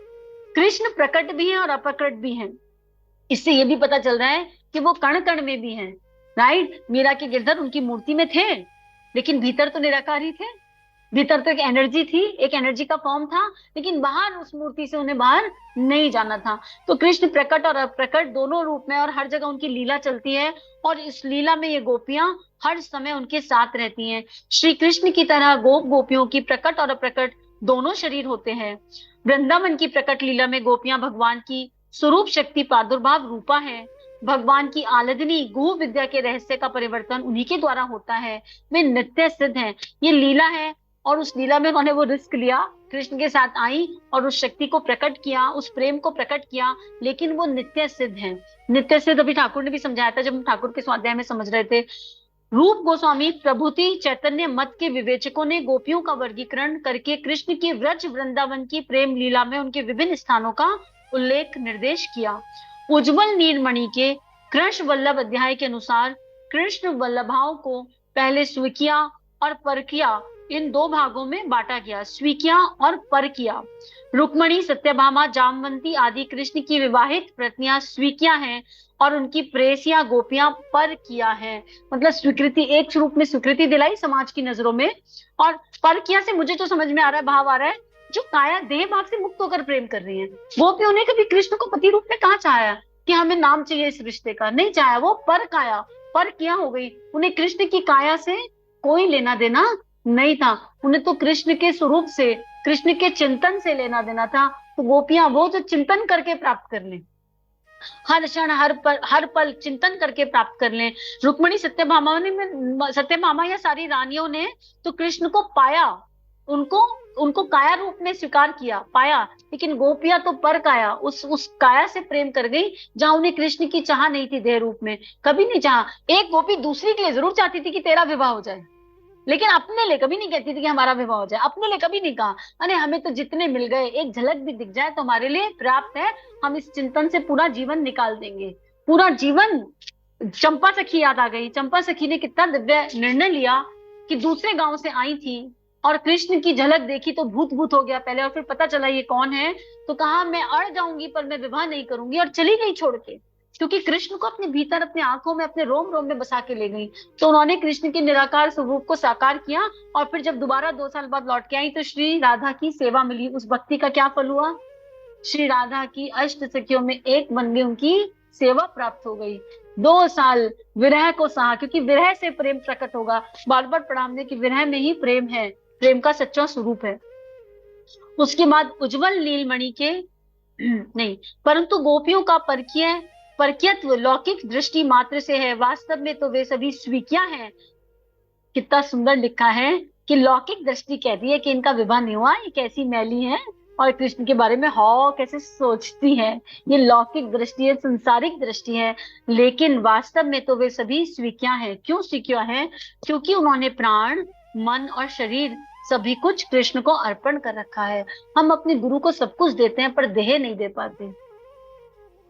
कृष्ण प्रकट भी है और अप्रकट भी है। इससे ये भी पता चल रहा है कि वो कण कण में भी हैं, राइट। मीरा के गिरधर उनकी मूर्ति में थे, लेकिन भीतर तो निराकार ही थे। भीतर तो एक एनर्जी थी, एक एनर्जी का फॉर्म था, लेकिन बाहर उस मूर्ति से उन्हें बाहर नहीं जाना था। तो कृष्ण प्रकट और अप्रकट दोनों रूप में, और हर जगह उनकी लीला चलती है, और इस लीला में ये गोपियां हर समय उनके साथ रहती हैं। श्री कृष्ण की तरह गोपियों की प्रकट और अप्रकट दोनों शरीर होते हैं। वृंदावन की प्रकट लीला में गोपियां भगवान की स्वरूप शक्ति प्रादुर्भाव रूपा है। भगवान की आलदनी गुह विद्या के रहस्य का परिवर्तन उन्हीं के द्वारा होता है। वे नित्य सिद्ध हैं। ये लीला है, और उस लीला में उन्होंने वो रिस्क लिया, कृष्ण के साथ आई और उस शक्ति को प्रकट किया, उस प्रेम को प्रकट किया, लेकिन वो नित्य सिद्ध हैं। नित्य सिद्ध अभी ठाकुर ने भी समझाया था जब हम ठाकुर के स्वाध्याय में समझ रहे थे। रूप गोस्वामी प्रभुति चैतन्य मत के विवेचकों ने गोपियों का वर्गीकरण करके कृष्ण की व्रज वृंदावन की प्रेम लीला में उनके विभिन्न स्थानों का उल्लेख निर्देश किया। उज्जवल नीलमणि के कृष्ण वल्लभ अध्याय के अनुसार कृष्ण वल्लभाओं को पहले स्वीकिया और परकिया, इन दो भागों में बांटा गया। स्वीकिया और परकिया। रुक्मणी, सत्यभामा, जामवंती आदि कृष्ण की विवाहित पत्नियां स्वीकिया हैं, और उनकी प्रेयसियां गोपियां परकिया हैं। मतलब स्वीकृति, एक रूप में स्वीकृति दिलाई समाज की नजरों में। और परकिया से मुझे जो समझ में आ रहा है, भाव आ रहा है, जो काया देह भाव से मुक्त होकर प्रेम कर रही है। गोपियों ने कभी कृष्ण को पति रूप में कहाँ चाहा कि हमें नाम चाहिए इस रिश्ते का? नहीं चाहा। वो पर काया, पर किया हो गई। उन्हें कृष्ण की काया से कोई लेना देना नहीं था, उन्हें तो कृष्ण के स्वरूप से, कृष्ण के चिंतन से लेना देना था। तो गोपियां वो जो चिंतन करके प्राप्त कर लें, हर क्षण हर पल चिंतन करके प्राप्त कर लें। रुक्मणी सत्यभामा या सारी रानियों ने तो कृष्ण को पाया, उनको काया रूप में स्वीकार किया, पाया। लेकिन गोपियां तो पर काया, उस काया से प्रेम कर गई जहां उन्हें कृष्ण की चाह नहीं थी। देह रूप में कभी नहीं चाहा। एक गोपी दूसरी के लिए जरूर चाहती थी कि तेरा विवाह हो जाए, लेकिन अपने लिए कभी नहीं कहती थी कि हमारा विवाह हो जाए। अपने लिए कभी नहीं कहा, अरे हमें तो जितने मिल गए, एक झलक भी दिख जाए तो हमारे लिए प्राप्त है, हम इस चिंतन से पूरा जीवन निकाल देंगे, पूरा जीवन। चंपा सखी याद आ गई। चंपा सखी ने कितना दिव्य निर्णय लिया कि दूसरे गांव से आई थी और कृष्ण की झलक देखी तो भूत भूत हो गया पहले, और फिर पता चला ये कौन है, तो कहा मैं अड़ जाऊंगी पर मैं विवाह नहीं करूंगी, और चली गई छोड़ के। क्योंकि कृष्ण को अपने भीतर, अपने आंखों में, अपने रोम रोम में बसा के ले गई। तो उन्होंने कृष्ण के निराकार स्वरूप को साकार किया, और फिर जब दोबारा 2 साल बाद लौट के आई तो श्री राधा की सेवा मिली। उस भक्ति का क्या फल हुआ? श्री राधा की अष्ट सखियों में एक बन गई, उनकी सेवा प्राप्त हो गई। 2 साल विरह को सहा, क्योंकि विरह से प्रेम प्रकट होगा। बार बार पढ़ा हमने कि विरह में ही प्रेम है, प्रेम का सच्चा स्वरूप है। उसके बाद उज्जवल नीलमणि के नहीं, परंतु गोपियों का परकीयत्व लौकिक दृष्टि मात्र से है, वास्तव में तो वे सभी स्वीक्या हैं। कितना सुंदर लिखा है कि लौकिक दृष्टि कहती है कि इनका विवाह नहीं हुआ, ये कैसी मैली है, और कृष्ण के बारे में हाउ कैसे सोचती है। ये लौकिक दृष्टि है, संसारिक दृष्टि है, लेकिन वास्तव में तो वे सभी स्वीक्या हैं। क्यों स्वीक्या है? क्योंकि उन्होंने प्राण, मन और शरीर सभी कुछ कृष्ण को अर्पण कर रखा है। हम अपने गुरु को सब कुछ देते हैं पर देह नहीं दे पाते।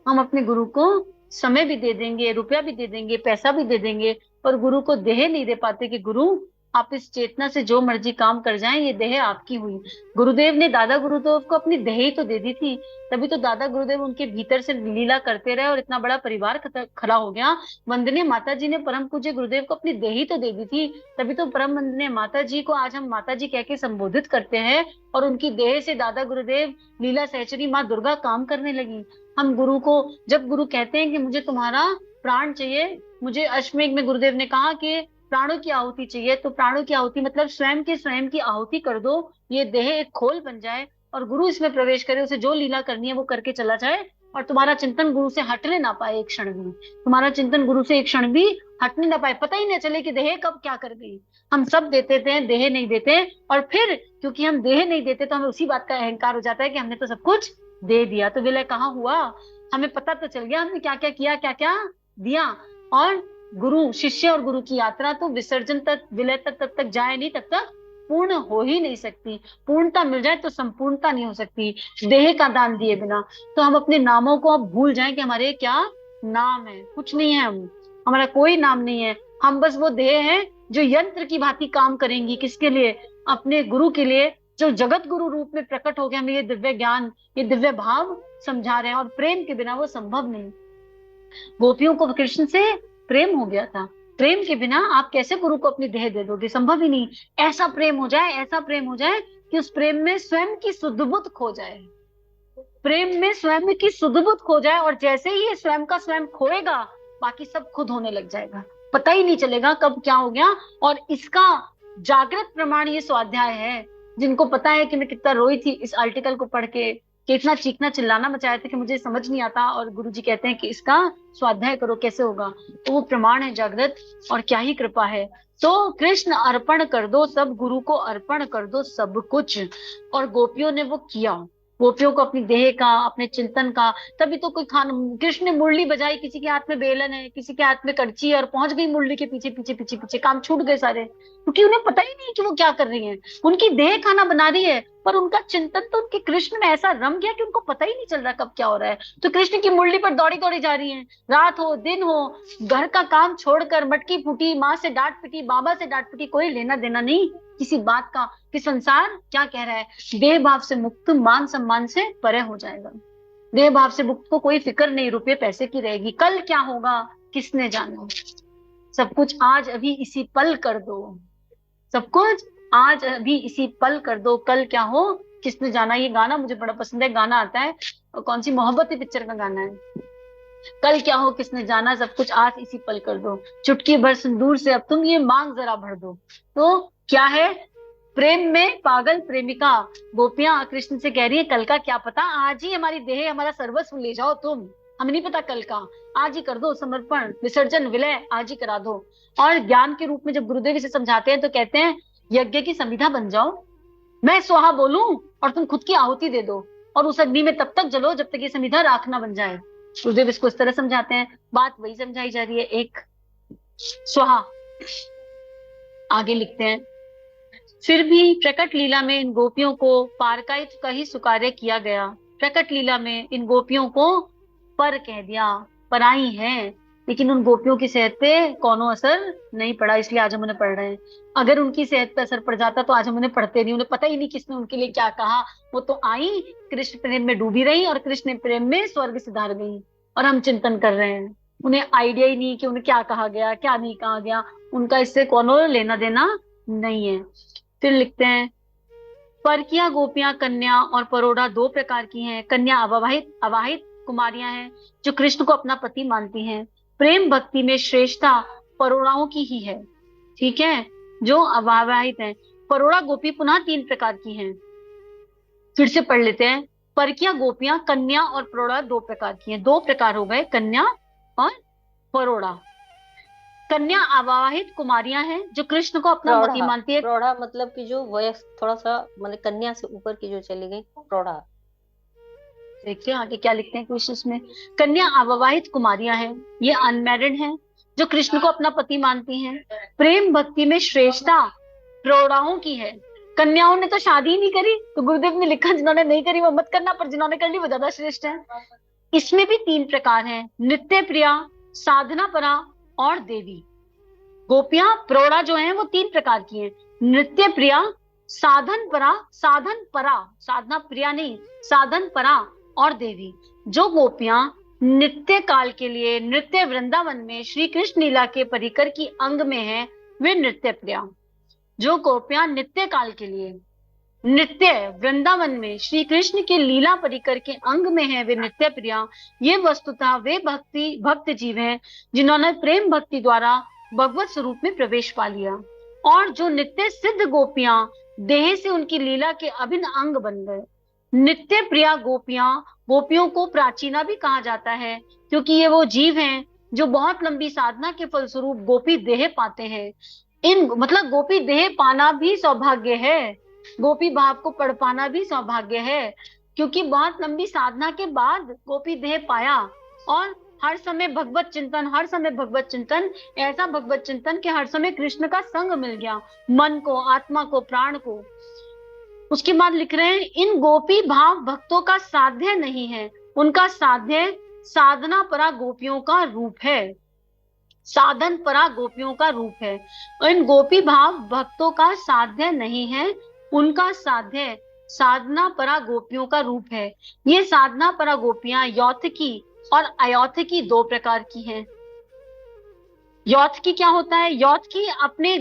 हम अपने गुरु को समय भी दे देंगे, रुपया भी दे देंगे, पैसा भी दे देंगे, पर गुरु को देह नहीं दे पाते कि गुरु आप इस चेतना से जो मर्जी काम कर जाएं, ये देह आपकी हुई। गुरुदेव ने दादा गुरुदेव को अपनी देह ही तो दे दी थी, तभी तो दादा गुरुदेव उनके भीतर से लीला करते रहे और इतना बड़ा परिवार खड़ा हो गया। वंदनीय माता जी ने परम पूज्य गुरुदेव को अपनी देह ही तो दे दी थी, तभी तो परम वंदनीय माता जी को आज हम माता जी कह के संबोधित करते हैं, और उनकी देह से दादा गुरुदेव, लीला सहचरी माँ दुर्गा काम करने लगी। हम गुरु को, जब गुरु कहते हैं कि मुझे तुम्हारा प्राण चाहिए, मुझे अश्वमेघ में गुरुदेव ने कहा कि प्राणों की आहुति चाहिए, तो प्राणों की आहुति मतलब स्वयं के स्वयं की आहुति कर दो, ये देह एक खोल बन जाए और गुरु इसमें प्रवेश करे, उसे जो लीला करनी है वो करके चला जाए, और तुम्हारा चिंतन गुरु से हटने ना पाए एक क्षण भी, तुम्हारा चिंतन गुरु से एक क्षण भी हटने ना पाए, पता ही ना चले कि देह कब क्या कर गई। हम सब देते थे, देह नहीं देते, और फिर क्योंकि हम देह नहीं देते तो हमें उसी बात का अहंकार हो जाता है कि हमने तो सब कुछ दे दिया। तो विलय कहाँ हुआ? हमें पता तो चल गया हमने क्या क्या किया, क्या क्या दिया। और गुरु, शिष्य और गुरु की यात्रा तो विसर्जन तक, विलय तक तक जाए नहीं, तब तक पूर्ण हो ही नहीं सकती। पूर्णता मिल जाए तो संपूर्णता नहीं हो सकती देह का दान दिए बिना। तो हम अपने नामों को अब भूल जाएं कि हमारे क्या नाम है। कुछ नहीं है, हमारा कोई नाम नहीं है। हम बस वो देह है जो यंत्र की भांति काम करेंगी। किसके लिए? अपने गुरु के लिए, जो जगत गुरु रूप में प्रकट हो गया। हमें ये दिव्य ज्ञान, ये दिव्य भाव समझा रहे हैं, और प्रेम के बिना वो संभव नहीं। गोपियों को कृष्ण से प्रेम हो गया था, प्रेम के बिना आप कैसे गुरु को अपनी देह दे दोगे? संभव ही नहीं। ऐसा प्रेम हो जाए, ऐसा प्रेम हो जाए कि उस प्रेम में स्वयं की सुध बुद्ध खो जाए, प्रेम में स्वयं की सुध बुद्ध खो जाए, और जैसे ही ये स्वयं का स्वयं खोएगा बाकी सब खुद होने लग जाएगा, पता ही नहीं चलेगा कब क्या हो गया। और इसका जागृत प्रमाण ये स्वाध्याय है। जिनको पता है कि मैं कितना रोई थी इस आर्टिकल को पढ़ के, कितना चीखना चिल्लाना मचाया था कि मुझे समझ नहीं आता, और गुरुजी कहते हैं कि इसका स्वाध्याय करो, कैसे होगा? तो वो प्रमाण है जागृत, और क्या ही कृपा है। तो कृष्ण अर्पण कर दो सब, गुरु को अर्पण कर दो सब कुछ। और गोपियों ने वो किया, गोपियों को अपनी देह का, अपने चिंतन का। तभी तो कोई कृष्ण ने मुरली बजाई, किसी के हाथ में बेलन है, किसी के हाथ में कड़ची है, और पहुंच गई मुरली के पीछे पीछे पीछे पीछे, काम छूट गए सारे, क्योंकि उन्हें पता ही नहीं कि वो क्या कर रही है। उनकी देह खाना बना रही है, पर उनका चिंतन तो उनके कृष्ण में ऐसा रम गया कि उनको पता ही नहीं चल रहा कब क्या हो रहा है। तो कृष्ण की मुरली पर दौड़ी दौड़ी जा रही है, रात हो दिन हो, घर का काम छोड़कर, मटकी फूटी, माँ से डांट पिटी, बाबा से डांट पिटी, कोई लेना देना नहीं किसी बात का कि संसार क्या कह रहा है। देह भाव से मुक्त मान सम्मान से परे हो जाएगा। देह भाव से मुक्त को कोई फिक्र नहीं रुपये पैसे की रहेगी। कल क्या होगा किसने जाना। सब कुछ आज अभी इसी पल कर दो, सब कुछ आज अभी इसी पल कर दो, कल क्या हो किसने जाना। ये गाना मुझे बड़ा पसंद है, गाना आता है, कौन सी, मोहब्बती पिक्चर का गाना है। कल क्या हो किसने जाना, सब कुछ आज इसी पल कर दो, चुटकी भर सिंदूर से अब तुम ये मांग जरा भर दो। तो क्या है, प्रेम में पागल प्रेमिका गोपियां कृष्ण से कह रही है कल का क्या पता, आज ही हमारी देह, हमारा सर्वस्व ले जाओ तुम, हमें नहीं पता कल का, आज ही कर दो समर्पण, विसर्जन, विलय आज ही करा दो। और ज्ञान के रूप में जब गुरुदेव इसे समझाते हैं तो कहते हैं यज्ञ की संविधा बन जाओ, मैं स्वाहा बोलूं और तुम खुद की आहुति दे दो, और उस अग्नि में तब तक जलो जब तक ये संविधा राख ना बन जाए। गुरुदेव इसको इस तरह समझाते हैं, बात वही समझाई जा रही है। एक स्वाहा आगे लिखते हैं, फिर भी प्रकट लीला में इन गोपियों को पारकाइत का ही सुकार्य किया गया। प्रकट लीला में इन गोपियों को पर कह दिया, पराई हैं, लेकिन उन गोपियों की सेहत पे कोनो असर नहीं पड़ा, इसलिए आज हम उन्हें पढ़ रहे हैं। अगर उनकी सेहत पे असर पड़ जाता तो आज हम उन्हें पढ़ते नहीं, उन्हें पता ही नहीं किसने उनके लिए क्या कहा। वो तो आई, कृष्ण प्रेम में डूबी रही और कृष्ण प्रेम में स्वर्ग सिधार गई। और हम चिंतन कर रहे हैं। उन्हें आइडिया ही नहीं कि उन्हें क्या कहा गया, क्या नहीं कहा गया, उनका इससे कोनो लेना देना नहीं है। फिर लिखते हैं, परकिया गोपियां कन्या और परोढ़ा दो प्रकार की हैं। कन्या अविवाहित अवाहित कुमारियां हैं जो कृष्ण को अपना पति मानती हैं। प्रेम भक्ति में श्रेष्ठता परोढ़ाओं की ही है। ठीक है, जो अविवाहित हैं। परोढ़ा गोपी पुनः तीन प्रकार की हैं। फिर से पढ़ लेते हैं, परकिया गोपियां कन्या और परोढ़ा दो प्रकार की हैं। दो प्रकार हो गए, कन्या और परोढ़ा। कन्या अविवाहित कुमारियां हैं जो कृष्ण को अपना पति मानती है। प्रौढ़ा मतलब कि जो वयस्क थोड़ा सा, मतलब कन्या से ऊपर की जो चली गई, प्रौढ़ा। देखिए आगे क्या लिखते हैं कृष्ण में। कन्या अविवाहित कुमारियां हैं, ये अनमैरिड हैं जो कृष्ण को अपना पति मानती हैं। प्रेम भक्ति में श्रेष्ठता प्रौढ़ाओं की है। कन्याओं ने तो शादी ही नहीं करी, तो गुरुदेव ने लिखा जिन्होंने नहीं करी वो मत करना, पर जिन्होंने कर ली वो ज्यादा श्रेष्ठ है। इसमें भी तीन प्रकार हैं, नित्य प्रिया, साधना परा और देवी। गोपियां प्रौढ़ा जो हैं वो तीन प्रकार की हैं, नृत्य प्रिया, साधन परा, साधना प्रिया नहीं, साधन परा और देवी। जो गोपियां नित्य काल के लिए नृत्य वृंदावन में श्री कृष्ण लीला के परिकर की अंग में है, वे नृत्य प्रिया। जो गोपियां नित्य काल के लिए नृत्य वृंदावन में श्री कृष्ण के लीला परिकर के अंग में है, वे नित्य प्रिया। ये वस्तुतः वे भक्त जीव हैं जिन्होंने प्रेम भक्ति द्वारा भगवत स्वरूप में प्रवेश पा लिया। और जो नित्य सिद्ध गोपियां देह से उनकी लीला के अभिन्न अंग बन गए। नित्य प्रिया गोपियों को प्राचीना भी कहा जाता है, क्योंकि ये वो जीव हैं जो बहुत लंबी साधना के फलस्वरूप गोपी देह पाते हैं। मतलब गोपी देह पाना भी सौभाग्य है, गोपी भाव को पढ़ पाना भी सौभाग्य है, क्योंकि बहुत लंबी साधना के बाद गोपी देह पाया। और हर समय भगवत चिंतन, ऐसा भगवत चिंतन कि हर समय कृष्ण का संग मिल गया, मन को, आत्मा को, प्राण को। उसके बाद लिख रहे हैं, इन गोपी भाव भक्तों का साध्य नहीं है, उनका साध्य साधना परा गोपियों का रूप है, साधन परा गोपियों का रूप है। और इन गोपी भाव भक्तों का साध्य नहीं है, उनका साध्य साधना परा गोपियों का रूप है। ये साधना परा गोपियां यौथकी और अयौथकी दो प्रकार की हैं। यौथकी क्या होता है? यौथकी अपने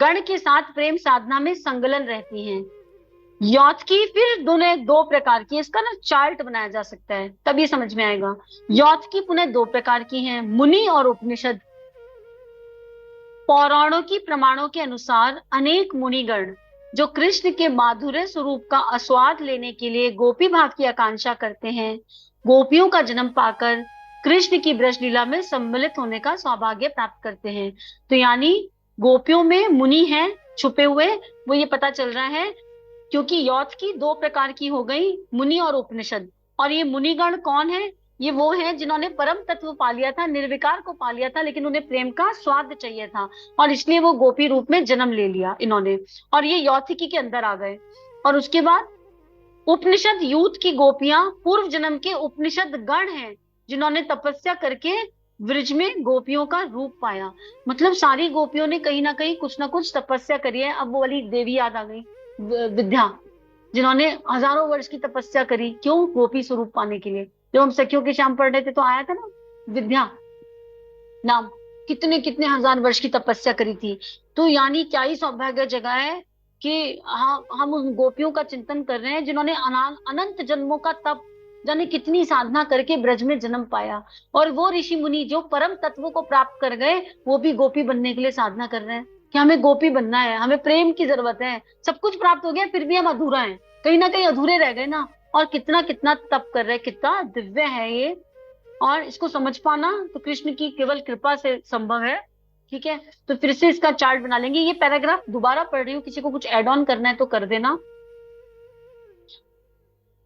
गण के साथ प्रेम साधना में संलग्न रहती हैं। यौथकी फिर दोनों दो प्रकार की, इसका ना चार्ट बनाया जा सकता है तब ये समझ में आएगा। यौथकी पुनः दो प्रकार की हैं, मुनि और उपनिषद। पौराणिक प्रमाणों के अनुसार अनेक मुनिगण जो कृष्ण के माधुर्य स्वरूप का आस्वाद लेने के लिए गोपी भाव की आकांक्षा करते हैं, गोपियों का जन्म पाकर कृष्ण की ब्रज लीला में सम्मिलित होने का सौभाग्य प्राप्त करते हैं। तो यानी गोपियों में मुनि हैं छुपे हुए, वो ये पता चल रहा है, क्योंकि यौथकी दो प्रकार की हो गई, मुनि और उपनिषद। और ये मुनिगण कौन है? ये वो हैं जिन्होंने परम तत्व पा लिया था, निर्विकार को पा लिया था, लेकिन उन्हें प्रेम का स्वाद चाहिए था और इसलिए वो गोपी रूप में जन्म ले लिया इन्होंने, और ये यौथिकी के अंदर आ गए। और उसके बाद उपनिषद यूथ की गोपियां पूर्व जन्म के उपनिषद गण हैं जिन्होंने तपस्या करके ब्रज में गोपियों का रूप पाया। मतलब सारी गोपियों ने कहीं ना कहीं कुछ ना कुछ तपस्या करी है। अब वो वाली देवी याद आ गई, विद्या, जिन्होंने हजारों वर्ष की तपस्या करी, क्यों? गोपी स्वरूप पाने के लिए। जब हम सखियों के श्याम पढ़ रहे थे तो आया था ना विद्या नाम, कितने कितने हजार वर्ष की तपस्या करी थी। तो यानी क्या ही सौभाग्य जगह है कि हम उन गोपियों का चिंतन कर रहे हैं जिन्होंने अनंत जन्मों का तप, जाने कितनी साधना करके ब्रज में जन्म पाया। और वो ऋषि मुनि जो परम तत्व को प्राप्त कर गए, वो भी गोपी बनने के लिए साधना कर रहे हैं कि हमें गोपी बनना है, हमें प्रेम की जरूरत है। सब कुछ प्राप्त हो गया फिर भी हम अधूरा हैं, कहीं ना कहीं अधूरे रह गए ना। और कितना कितना तप कर रहे हैं, कितना दिव्य है ये। और इसको समझ पाना तो कृष्ण की केवल कृपा से संभव है। ठीक है, तो फिर से इसका चार्ट बना लेंगे। ये पैराग्राफ दोबारा पढ़ रही हूँ, किसी को कुछ एड ऑन करना है तो कर देना।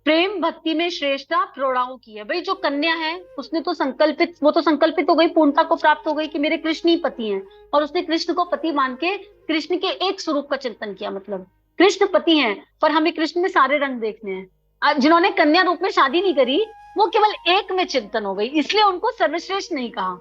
प्रेम भक्ति में श्रेष्ठता प्रौढ़ाओं की है। भाई जो कन्या है उसने तो संकल्पित हो गई, पूर्णता को प्राप्त हो गई कि मेरे कृष्ण ही पति हैं, और उसने कृष्ण को पति मान के कृष्ण के एक स्वरूप का चिंतन किया। मतलब कृष्ण पति हैं पर हमें कृष्ण में सारे रंग देखने हैं। जिन्होंने कन्या रूप में शादी नहीं करी वो केवल एक में चिंतन हो गई, इसलिए उनको सर्वश्रेष्ठ नहीं कहा।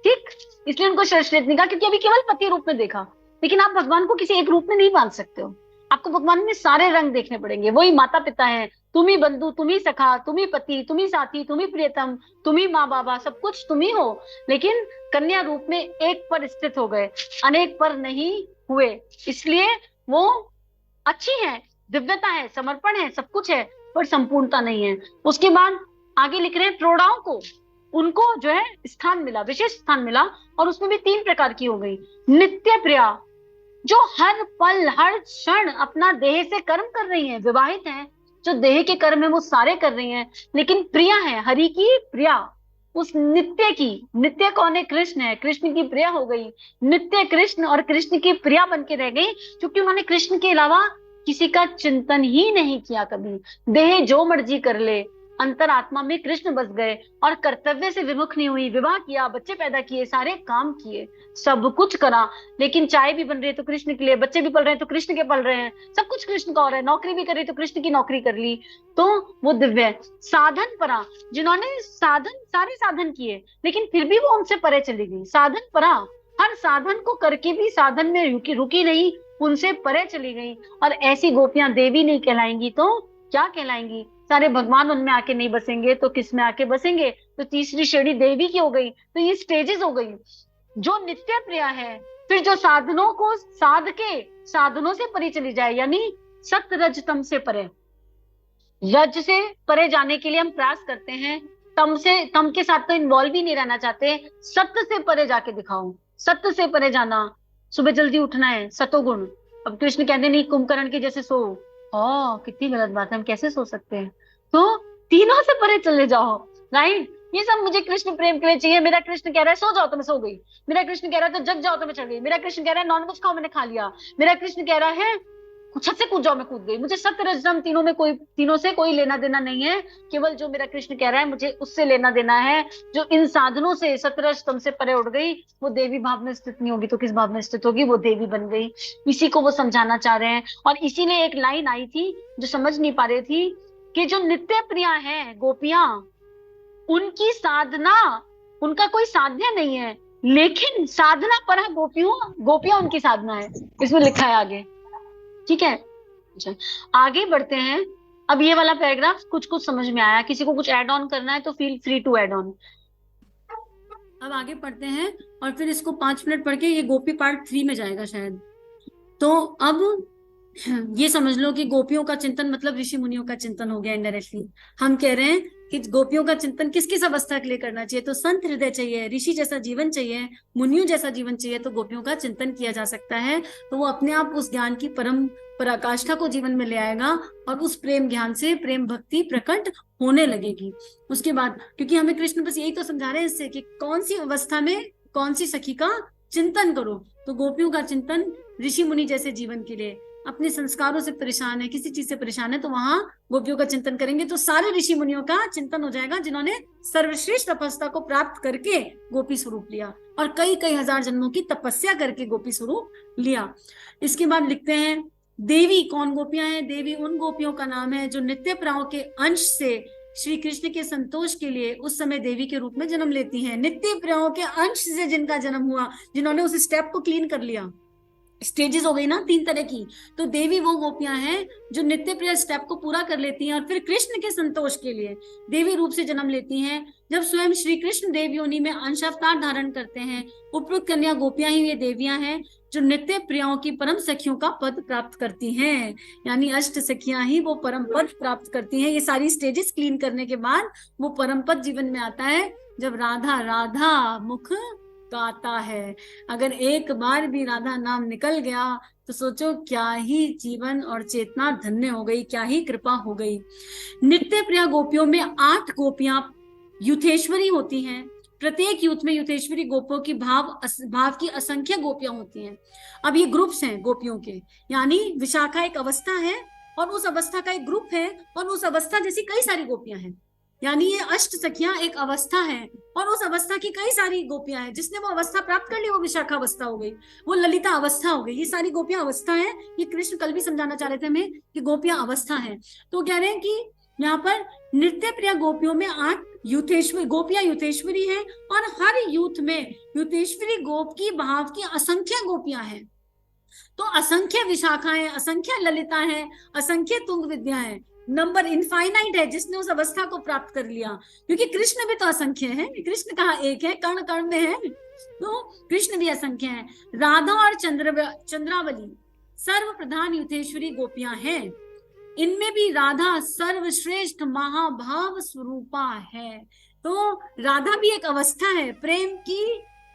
ठीक, इसलिए उनको सर्वश्रेष्ठ नहीं कहा क्योंकि अभी केवल पति रूप में देखा। लेकिन आप भगवान को किसी एक रूप में नहीं बांध सकते हो। आपको भगवान में सारे रंग देखने पड़ेंगे। वही माता पिता हैं, तुम ही बंधु, तुम ही सखा, तुम ही पति, तुम ही साथी, तुम ही प्रियतम, तुम ही माँ बाबा, सब कुछ तुम ही हो। लेकिन कन्या रूप में एक पर स्थित हो गए, अनेक पर नहीं हुए। इसलिए वो अच्छी है, दिव्यता है, समर्पण है, सब कुछ है, पर संपूर्णता नहीं है। उसके बाद आगे लिख रहे हैं प्रोढ़ाओं को, उनको जो है स्थान मिला, विशेष स्थान मिला, और उसमें भी 3 प्रकार की हो गई। नित्य प्रिया, जो हर पल हर क्षण अपना देह से कर्म कर रही हैं, विवाहित हैं, जो देह के कर्म है वो सारे कर रही हैं, लेकिन प्रिया है, हरि की प्रिया, उस नित्य की। नित्य कौन है? कृष्ण है, कृष्ण की प्रिया हो गई, नित्य कृष्ण और कृष्ण की प्रिया बन के रह गई, क्योंकि उन्होंने कृष्ण के अलावा किसी का चिंतन ही नहीं किया कभी। देह जो मर्जी कर ले, अंतरात्मा में कृष्ण बस गए और कर्तव्य से विमुख नहीं हुई। विवाह किया, बच्चे पैदा किए, सारे काम किए, सब कुछ करा, लेकिन चाय भी बन रही है तो कृष्ण के लिए, बच्चे भी पल रहे हैं तो कृष्ण के पल रहे हैं, सब कुछ कृष्ण का हो रहा है, नौकरी भी कर रही तो कृष्ण की नौकरी कर ली, तो वो दिव्य है। साधन परा, जिन्होंने सारे साधन किए, लेकिन फिर भी वो उनसे परे चली गई। साधन परा, हर साधन को करके भी साधन में रुकी नहीं, उनसे परे चली गई। और ऐसी गोपियां देवी नहीं कहलाएंगी तो क्या कहलाएंगी? सारे भगवान उनमें आके नहीं बसेंगे तो किस में आके बसेंगे? तो तीसरी श्रेणी देवी की हो गई। तो ये स्टेजेस हो गई। जो नित्य प्रिया है, फिर जो साधनों को साध के साधनों से परे चली जाए, यानी सत रज तम से परे। रज से परे जाने के लिए हम प्रयास करते हैं, तम के साथ तो इन्वॉल्व ही नहीं रहना चाहते। सत्य से परे जाके दिखाओ, सत्य से परे जाना। सुबह जल्दी उठना है, सतोगुण। अब कृष्ण कहते नहीं कुंभकर्ण के जैसे सो, कितनी गलत बात है, हम कैसे सो सकते हैं? तो तीनों से परे चले जाओ, राइट? ये सब मुझे कृष्ण प्रेम के लिए चाहिए। मेरा कृष्ण कह रहा है सो जाओ तो मैं सो गई, मेरा कृष्ण कह रहा है तो जग जाओ तो मैं चढ़ गई, मेरा कृष्ण कह रहा है नॉनवेज खाओ, मैंने खा लिया, मेरा कृष्ण कह रहा है छत से कूद जाओ, मैं कूद गई। मुझे सत्य रजतम तीनों से कोई लेना देना नहीं है। केवल जो मेरा कृष्ण कह रहा है मुझे उससे लेना देना है। जो इन साधनों से सतरजतम से परे उड़ गई, वो देवी भाव में स्थित नहीं होगी तो किस भाव में स्थित होगी? वो देवी बन गई। इसी को वो समझाना चाह रहे हैं। और इसीलिए एक लाइन आई थी जो समझ नहीं पा रही थी, कि जो नित्य प्रिया है गोपियां, उनकी साधना, उनका कोई साध्य नहीं है, लेकिन साधना पर गोपियां उनकी साधना है। इसमें लिखा है आगे, ठीक है? अच्छा, आगे बढ़ते हैं। अब ये वाला पैराग्राफ कुछ समझ में आया, किसी को कुछ ऐड ऑन करना है तो feel free to add on. अब आगे पढ़ते हैं और फिर इसको 5 मिनट पढ़ के ये गोपी पार्ट 3 में जाएगा शायद। तो अब ये समझ लो कि गोपियों का चिंतन मतलब ऋषि मुनियों का चिंतन हो गया इनडायरेक्टली। हम कह रहे हैं कि गोपियों का चिंतन किस किस अवस्था के लिए करना चाहिए? तो संत हृदय चाहिए, ऋषि जैसा जीवन चाहिए, मुनियों जैसा जीवन चाहिए, तो गोपियों का चिंतन किया जा सकता है। तो वो अपने आप उस ज्ञान की परम पराकाष्ठा को जीवन में ले आएगा और उस प्रेम ज्ञान से प्रेम भक्ति प्रकट होने लगेगी। उसके बाद, क्योंकि हमें कृष्ण बस यही तो समझा रहे हैं इससे कि कौन सी अवस्था में कौन सी सखी का चिंतन करो। तो गोपियों का चिंतन ऋषि मुनि जैसे जीवन के लिए, अपने संस्कारों से परेशान है, किसी चीज से परेशान है, तो वहां गोपियों का चिंतन करेंगे तो सारे ऋषि मुनियों का चिंतन हो जाएगा, जिन्होंने सर्वश्रेष्ठ तपस्या को प्राप्त करके गोपी स्वरूप लिया और कई कई हजार जन्मों की तपस्या करके गोपी स्वरूप लिया। इसके बाद लिखते हैं देवी कौन गोपियां हैं? देवी उन गोपियों का नाम है जो नित्य प्राणों के अंश से श्री कृष्ण के संतोष के लिए उस समय देवी के रूप में जन्म लेती हैं। नित्य प्रियों के अंश से जिनका जन्म हुआ, जिन्होंने उस स्टेप को क्लीन कर लिया। स्टेजेस हो गई ना 3 तरह की। तो देवी वो गोपियां हैं जो नित्य प्रिय स्टेप को पूरा कर लेती हैं और फिर कृष्ण के संतोष के लिए देवी रूप से जन्म लेती हैं। जब स्वयं श्री कृष्ण देव योनि में अंश अवतार धारण करते हैं, उपयुक्त कन्या गोपियां ही ये देवियां हैं जो नित्य प्रियों की परम सखियों का पद प्राप्त करती हैं। यानी अष्ट सखियां ही वो परम पद प्राप्त करती हैं। ये सारी स्टेजेस क्लीन करने के बाद वो परम पद जीवन में आता है, जब राधा राधा मुख गाता है। अगर एक बार भी राधा नाम निकल गया तो सोचो क्या ही जीवन और चेतना धन्य हो गई, क्या ही कृपा हो गई। नित्य प्रिया गोपियों में 8 गोपियां युथेश्वरी होती हैं। प्रत्येक युथ में युथेश्वरी गोपियों की भाव की असंख्य गोपियां होती हैं। अब ये ग्रुप्स हैं गोपियों के, यानी विशाखा एक अवस्था है और उस अवस्था का एक ग्रुप है और उस अवस्था जैसी कई सारी गोपियां हैं। यानी ये अष्ट सखियां एक अवस्था है और उस अवस्था की कई सारी गोपियां हैं। जिसने वो अवस्था प्राप्त कर ली वो विशाखा अवस्था हो गई, वो ललिता अवस्था हो गई। ये सारी गोपियां अवस्था है। ये कृष्ण कल भी समझाना चाह रहे थे हमें कि गोपियां अवस्था है। तो कह रहे हैं कि यहाँ पर नित्य प्रिया गोपियों में 8 गोपियां युथेश्वरी हैं और हर यूथ में युथेश्वरी गोप की भाव की असंख्य गोपियां हैं। तो असंख्य विशाखाएं, असंख्य ललिता है, असंख्य तुंग विद्या है, नंबर इनफाइनाइट है जिसने उस अवस्था को प्राप्त कर लिया। क्योंकि कृष्ण भी तो असंख्य है, कृष्ण कहाँ एक है, कर्ण कर्ण में है, तो कृष्ण भी असंख्य है। राधा और चंद्रावली सर्व प्रधान युथेश्वरी गोपियां हैं, इनमें भी राधा सर्वश्रेष्ठ महाभाव स्वरूपा है। तो राधा भी एक अवस्था है, प्रेम की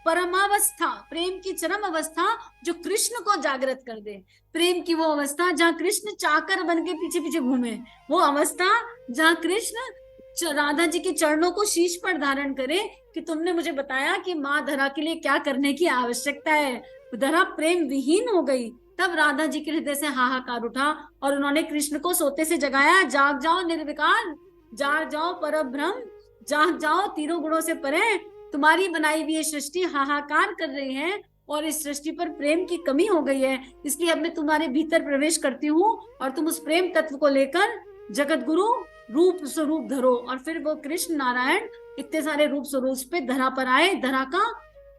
परमावस्था, प्रेम की चरम अवस्था जो कृष्ण को जागृत कर दे, प्रेम की वो अवस्था जहाँ कृष्ण चाकर बन के पीछे पीछे घूमे, वो अवस्था जहाँ कृष्ण राधा जी के चरणों को शीश पर धारण करे कि तुमने मुझे बताया कि माँ धरा के लिए क्या करने की आवश्यकता है। धरा प्रेम विहीन हो गई, तब राधा जी के हृदय से हाहाकार उठा और उन्होंने कृष्ण को सोते से जगाया, जाग जाओ निर्विकार, जाग जाओ परब्रह्म, जाग जाओ तीनों गुणों से परे, तुम्हारी बनाई हुई सृष्टि हाहाकार कर रही है और इस सृष्टि पर प्रेम की कमी हो गई है, इसलिए अब मैं तुम्हारे भीतर प्रवेश करती हूँ और तुम उस प्रेम तत्व को लेकर जगत गुरु रूप स्वरूप धरो। और फिर वो कृष्ण नारायण इतने सारे रूप स्वरूप पे धरा पर आए, धरा का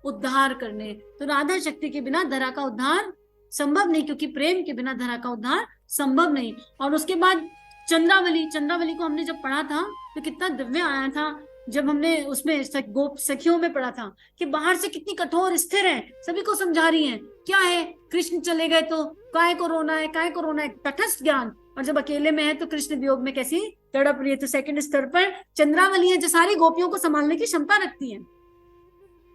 उद्धार करने। तो राधा शक्ति के बिना धरा का उद्धार संभव नहीं, क्योंकि प्रेम के बिना धरा का उद्धार संभव नहीं। और उसके बाद चंद्रावली, चंद्रावली को हमने जब पढ़ा था तो कितना दिव्य आया था, जब हमने उसमें गोप सखियों में पढ़ा था कि बाहर से कितनी कठोर स्थिर है, सभी को समझा रही है क्या है, कृष्ण चले गए तो काय को रोना है, काय को रोना है, तटस्थ ज्ञान। और जब अकेले में है तो कृष्ण वियोग में कैसी तड़प रही है। तो सेकंड स्तर पर चंद्रावली है जो सारी गोपियों को संभालने की क्षमता रखती है,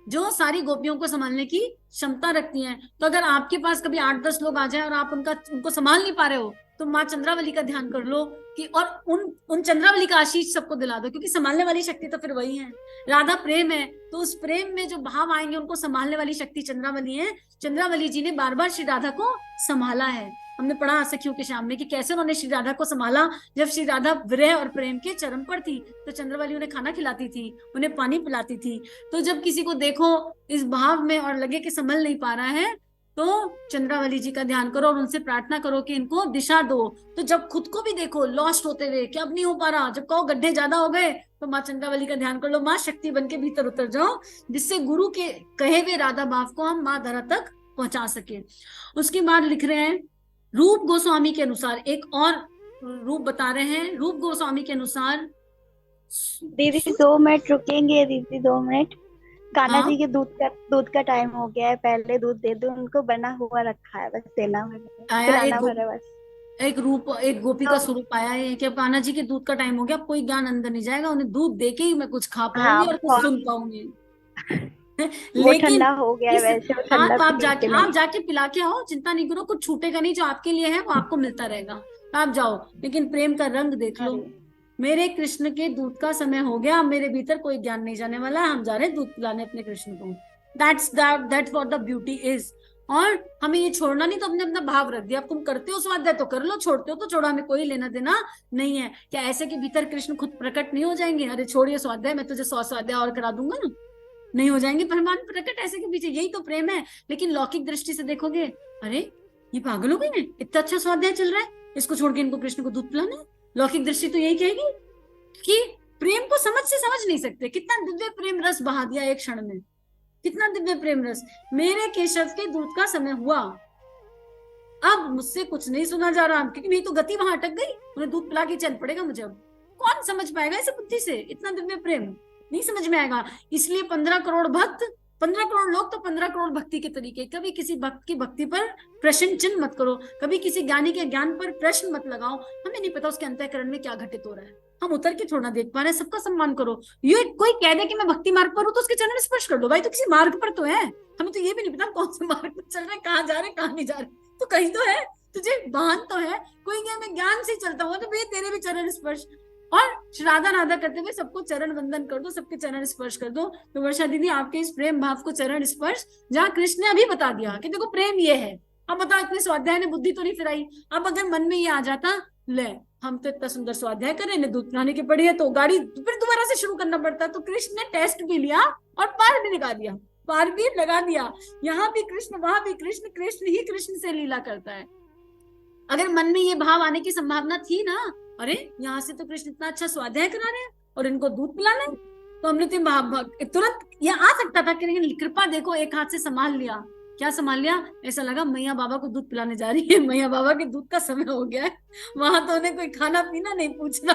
जो सारी गोपियों को संभालने की क्षमता रखती हैं। तो अगर आपके पास कभी 8-10 लोग आ जाए और आप उनको संभाल नहीं पा रहे हो, तो माँ चंद्रावली का ध्यान कर लो कि और उन चंद्रावली का आशीष सबको दिला दो, क्योंकि संभालने वाली शक्ति तो फिर वही है। राधा प्रेम है, तो उस प्रेम में जो भाव आएंगे उनको संभालने वाली शक्ति चंद्रावली है। चंद्रावली जी ने बार बार श्री राधा को संभाला है। हमने पढ़ा सखियों के शाम में कि कैसे उन्होंने श्री राधा को संभाला। जब श्री राधा विरह और प्रेम के चरम पर थी तो चंद्रावली उन्हें खाना खिलाती थी, उन्हें पानी पिलाती थी। तो जब किसी को देखो इस भाव में और लगे कि संभल नहीं पा रहा है, तो चंद्रावली जी का ध्यान करो और उनसे प्रार्थना करो कि इनको दिशा दो। तो जब खुद को भी देखो लॉस्ट होते हुए कि अब नहीं हो पा रहा, जब कहो गड्ढे ज्यादा हो गए, तो माँ चंद्रावली का ध्यान कर लो, माँ शक्ति बन के भीतर उतर जाओ, जिससे गुरु के कहे हुए राधा भाव को हम माँ धरा तक पहुंचा सके। उसके बाद लिख रहे हैं रूप गोस्वामी के अनुसार, एक और रूप बता रहे हैं। रूप गोस्वामी के अनुसार, दीदी 2 मिनट रुकेंगे, दीदी 2 मिनट। कान्हा हाँ? जी के दूध का टाइम हो गया है, पहले दूध दे दो उनको, बना हुआ रखा है, बस देना आया बस। एक गोपी का स्वरूप आया है कि अब कान्हा जी के दूध का टाइम हो गया, कोई ज्ञान अंदर नहीं जाएगा, उन्हें दूध देके ही मैं कुछ खा पाऊंगी और कुछ सुन पाऊंगी। वो ठंडा हो गया है वैसे, आप जाके पिला के आओ, चिंता नहीं करो, कुछ छूटेगा नहीं, जो आपके लिए है वो आपको मिलता रहेगा, आप जाओ। लेकिन प्रेम का रंग देख लो, मेरे कृष्ण के दूध का समय हो गया, मेरे भीतर कोई ज्ञान नहीं जाने वाला, हम जा रहे हैं दूध पिलाने अपने कृष्ण को। That's what the beauty is. और हमें ये छोड़ना नहीं, तो हमने अपना भाव रख दिया। अब तुम करते हो स्वाध्याय तो कर लो, छोड़ते हो तो छोड़ो, हमें कोई लेना देना नहीं है। क्या ऐसे के भीतर कृष्ण खुद प्रकट नहीं हो जाएंगे? अरे छोड़िए स्वाध्याय, मैं तुझे 100 स्वाध्याय और करा दूंगा ना, नहीं हो जाएंगे भगवान प्रकट ऐसे के पीछे? यही तो प्रेम है। लेकिन लौकिक दृष्टि से देखोगे, अरे ये पागल हो गई है, इतना अच्छा स्वाध्याय चल रहा है, इसको छोड़ के इनको कृष्ण को दूध पिलाना। लौकिक दृष्टि तो यही कहेगी कि प्रेम को समझ नहीं सकते। कितना दिव्य प्रेम रस बहा दिया एक क्षण में, कितना दिव्य प्रेम रस। मेरे केशव के दूध का समय हुआ, अब मुझसे कुछ नहीं सुना जा रहा, क्योंकि नहीं तो गति वहां अटक गई, उन्हें दूध पिला के चल पड़ेगा मुझे। अब कौन समझ पाएगा इसे बुद्धि से? इतना दिव्य प्रेम नहीं समझ में आएगा। इसलिए 15 करोड़ भक्त, 15 करोड़ लोग तो 15 करोड़ भक्ति के तरीके। कभी किसी भक्त की भक्ति पर प्रश्न चिन्ह मत करो, कभी किसी ज्ञानी के ज्ञान पर प्रश्न मत लगाओ। हमें नहीं पता उसके अंतःकरण में क्या घटित हो रहा है, हम उतर के थोड़ा देख पा रहे हैं। सबका सम्मान करो। ये कोई कह दे कि मैं भक्ति मार्ग पर हूँ तो उसके चरण स्पर्श कर दो भाई, तो किसी मार्ग पर तो है। हमें तो ये भी नहीं पता कौन से मार्ग पर चल रहे, कहाँ जा रहे, कहाँ नहीं जा रहे, तो कहीं तो है, तुझे भान तो है। कोई क्या मैं ज्ञान से चलता हूँ तो भैया तेरे भी चरण स्पर्श, और राधा राधा करते हुए सबको चरण वंदन कर दो, सबके चरण स्पर्श कर दो। तो वर्षा दीदी आपके इस प्रेम भाव को चरण स्पर्श, जहाँ कृष्ण ने अभी बता दिया कि देखो प्रेम ये है। अब बताओ, इतने स्वाध्याय ने बुद्धि तो नहीं फिराई। अब अगर मन में ये आ जाता, ले हम तो इतना सुंदर स्वाध्याय कर रहे हैं, दूध पिलाने की पड़ी है, तो गाड़ी फिर दोबारा से शुरू करना पड़ता। तो कृष्ण ने टेस्ट भी लिया और पार भी लगा दिया, पार भी लगा दिया। यहाँ भी कृष्ण, वहां भी कृष्ण, कृष्ण ही कृष्ण से लीला करता है। अगर मन में ये भाव आने की संभावना थी ना, अरे यहाँ से तो कृष्ण इतना अच्छा स्वाध्याय करा रहे हैं और इनको दूध पिलाना है, तो हमने तो तुरंत ये आ सकता था कि, लेकिन कृपा देखो, एक हाथ से संभाल लिया क्या संभाल लिया, ऐसा लगा मैया बाबा को दूध पिलाने जा रही है, मैया बाबा के दूध का समय हो गया है। वहां तो उन्हें कोई खाना पीना नहीं पूछ रहा,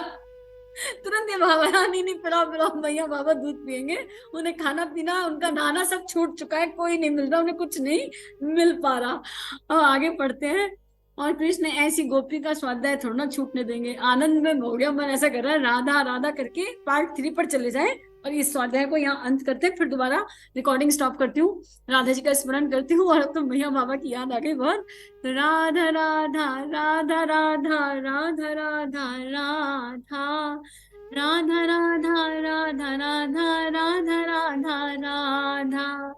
तुरंत ये बाबा रानी नहीं, पिलाओ पिलाओ, मैया बाबा दूध पियेंगे। उन्हें खाना पीना, उनका नहाना सब छूट चुका है, कोई नहीं मिल रहा, उन्हें कुछ नहीं मिल पा रहा। अब आगे पढ़ते हैं। और कृष्ण ऐसी गोपी का स्वाध्याय थोड़ा ना छूटने देंगे। आनंद में हो गया मन, ऐसा कर रहा है राधा राधा करके पार्ट 3 पर चले जाए और इस स्वाध्याय को यहाँ अंत करते हैं। फिर दोबारा रिकॉर्डिंग स्टॉप करती हूँ, राधा जी का स्मरण करती हूँ। और अब तो मैया बाबा की याद आ गई बहुत। राधा राधा राधा राधा राधा राधा राधा राधा राधा राधा राधा राधा राधा राधा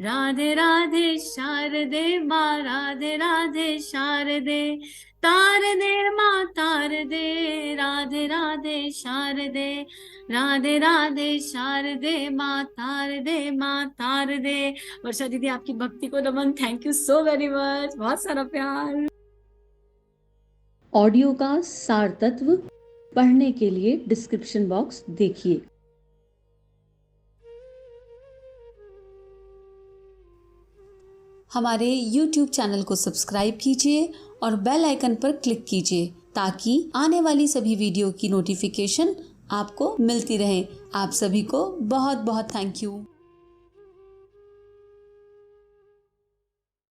राधे राधे शारदे माँ, राधे राधे शारदे, तार दे माँ तार दे, राधे राधे शारदे, राधे राधे शारदे माँ तार दे, माँ तार दे। वर्षा दीदी आपकी भक्ति को नमन, thank you so very much, बहुत सारा प्यार। ऑडियो का सार तत्व पढ़ने के लिए डिस्क्रिप्शन बॉक्स देखिए। हमारे YouTube चैनल को सब्सक्राइब कीजिए और बेल आइकन पर क्लिक कीजिए ताकि आने वाली सभी वीडियो की नोटिफिकेशन आपको मिलती रहे। आप सभी को बहुत बहुत थैंक यू।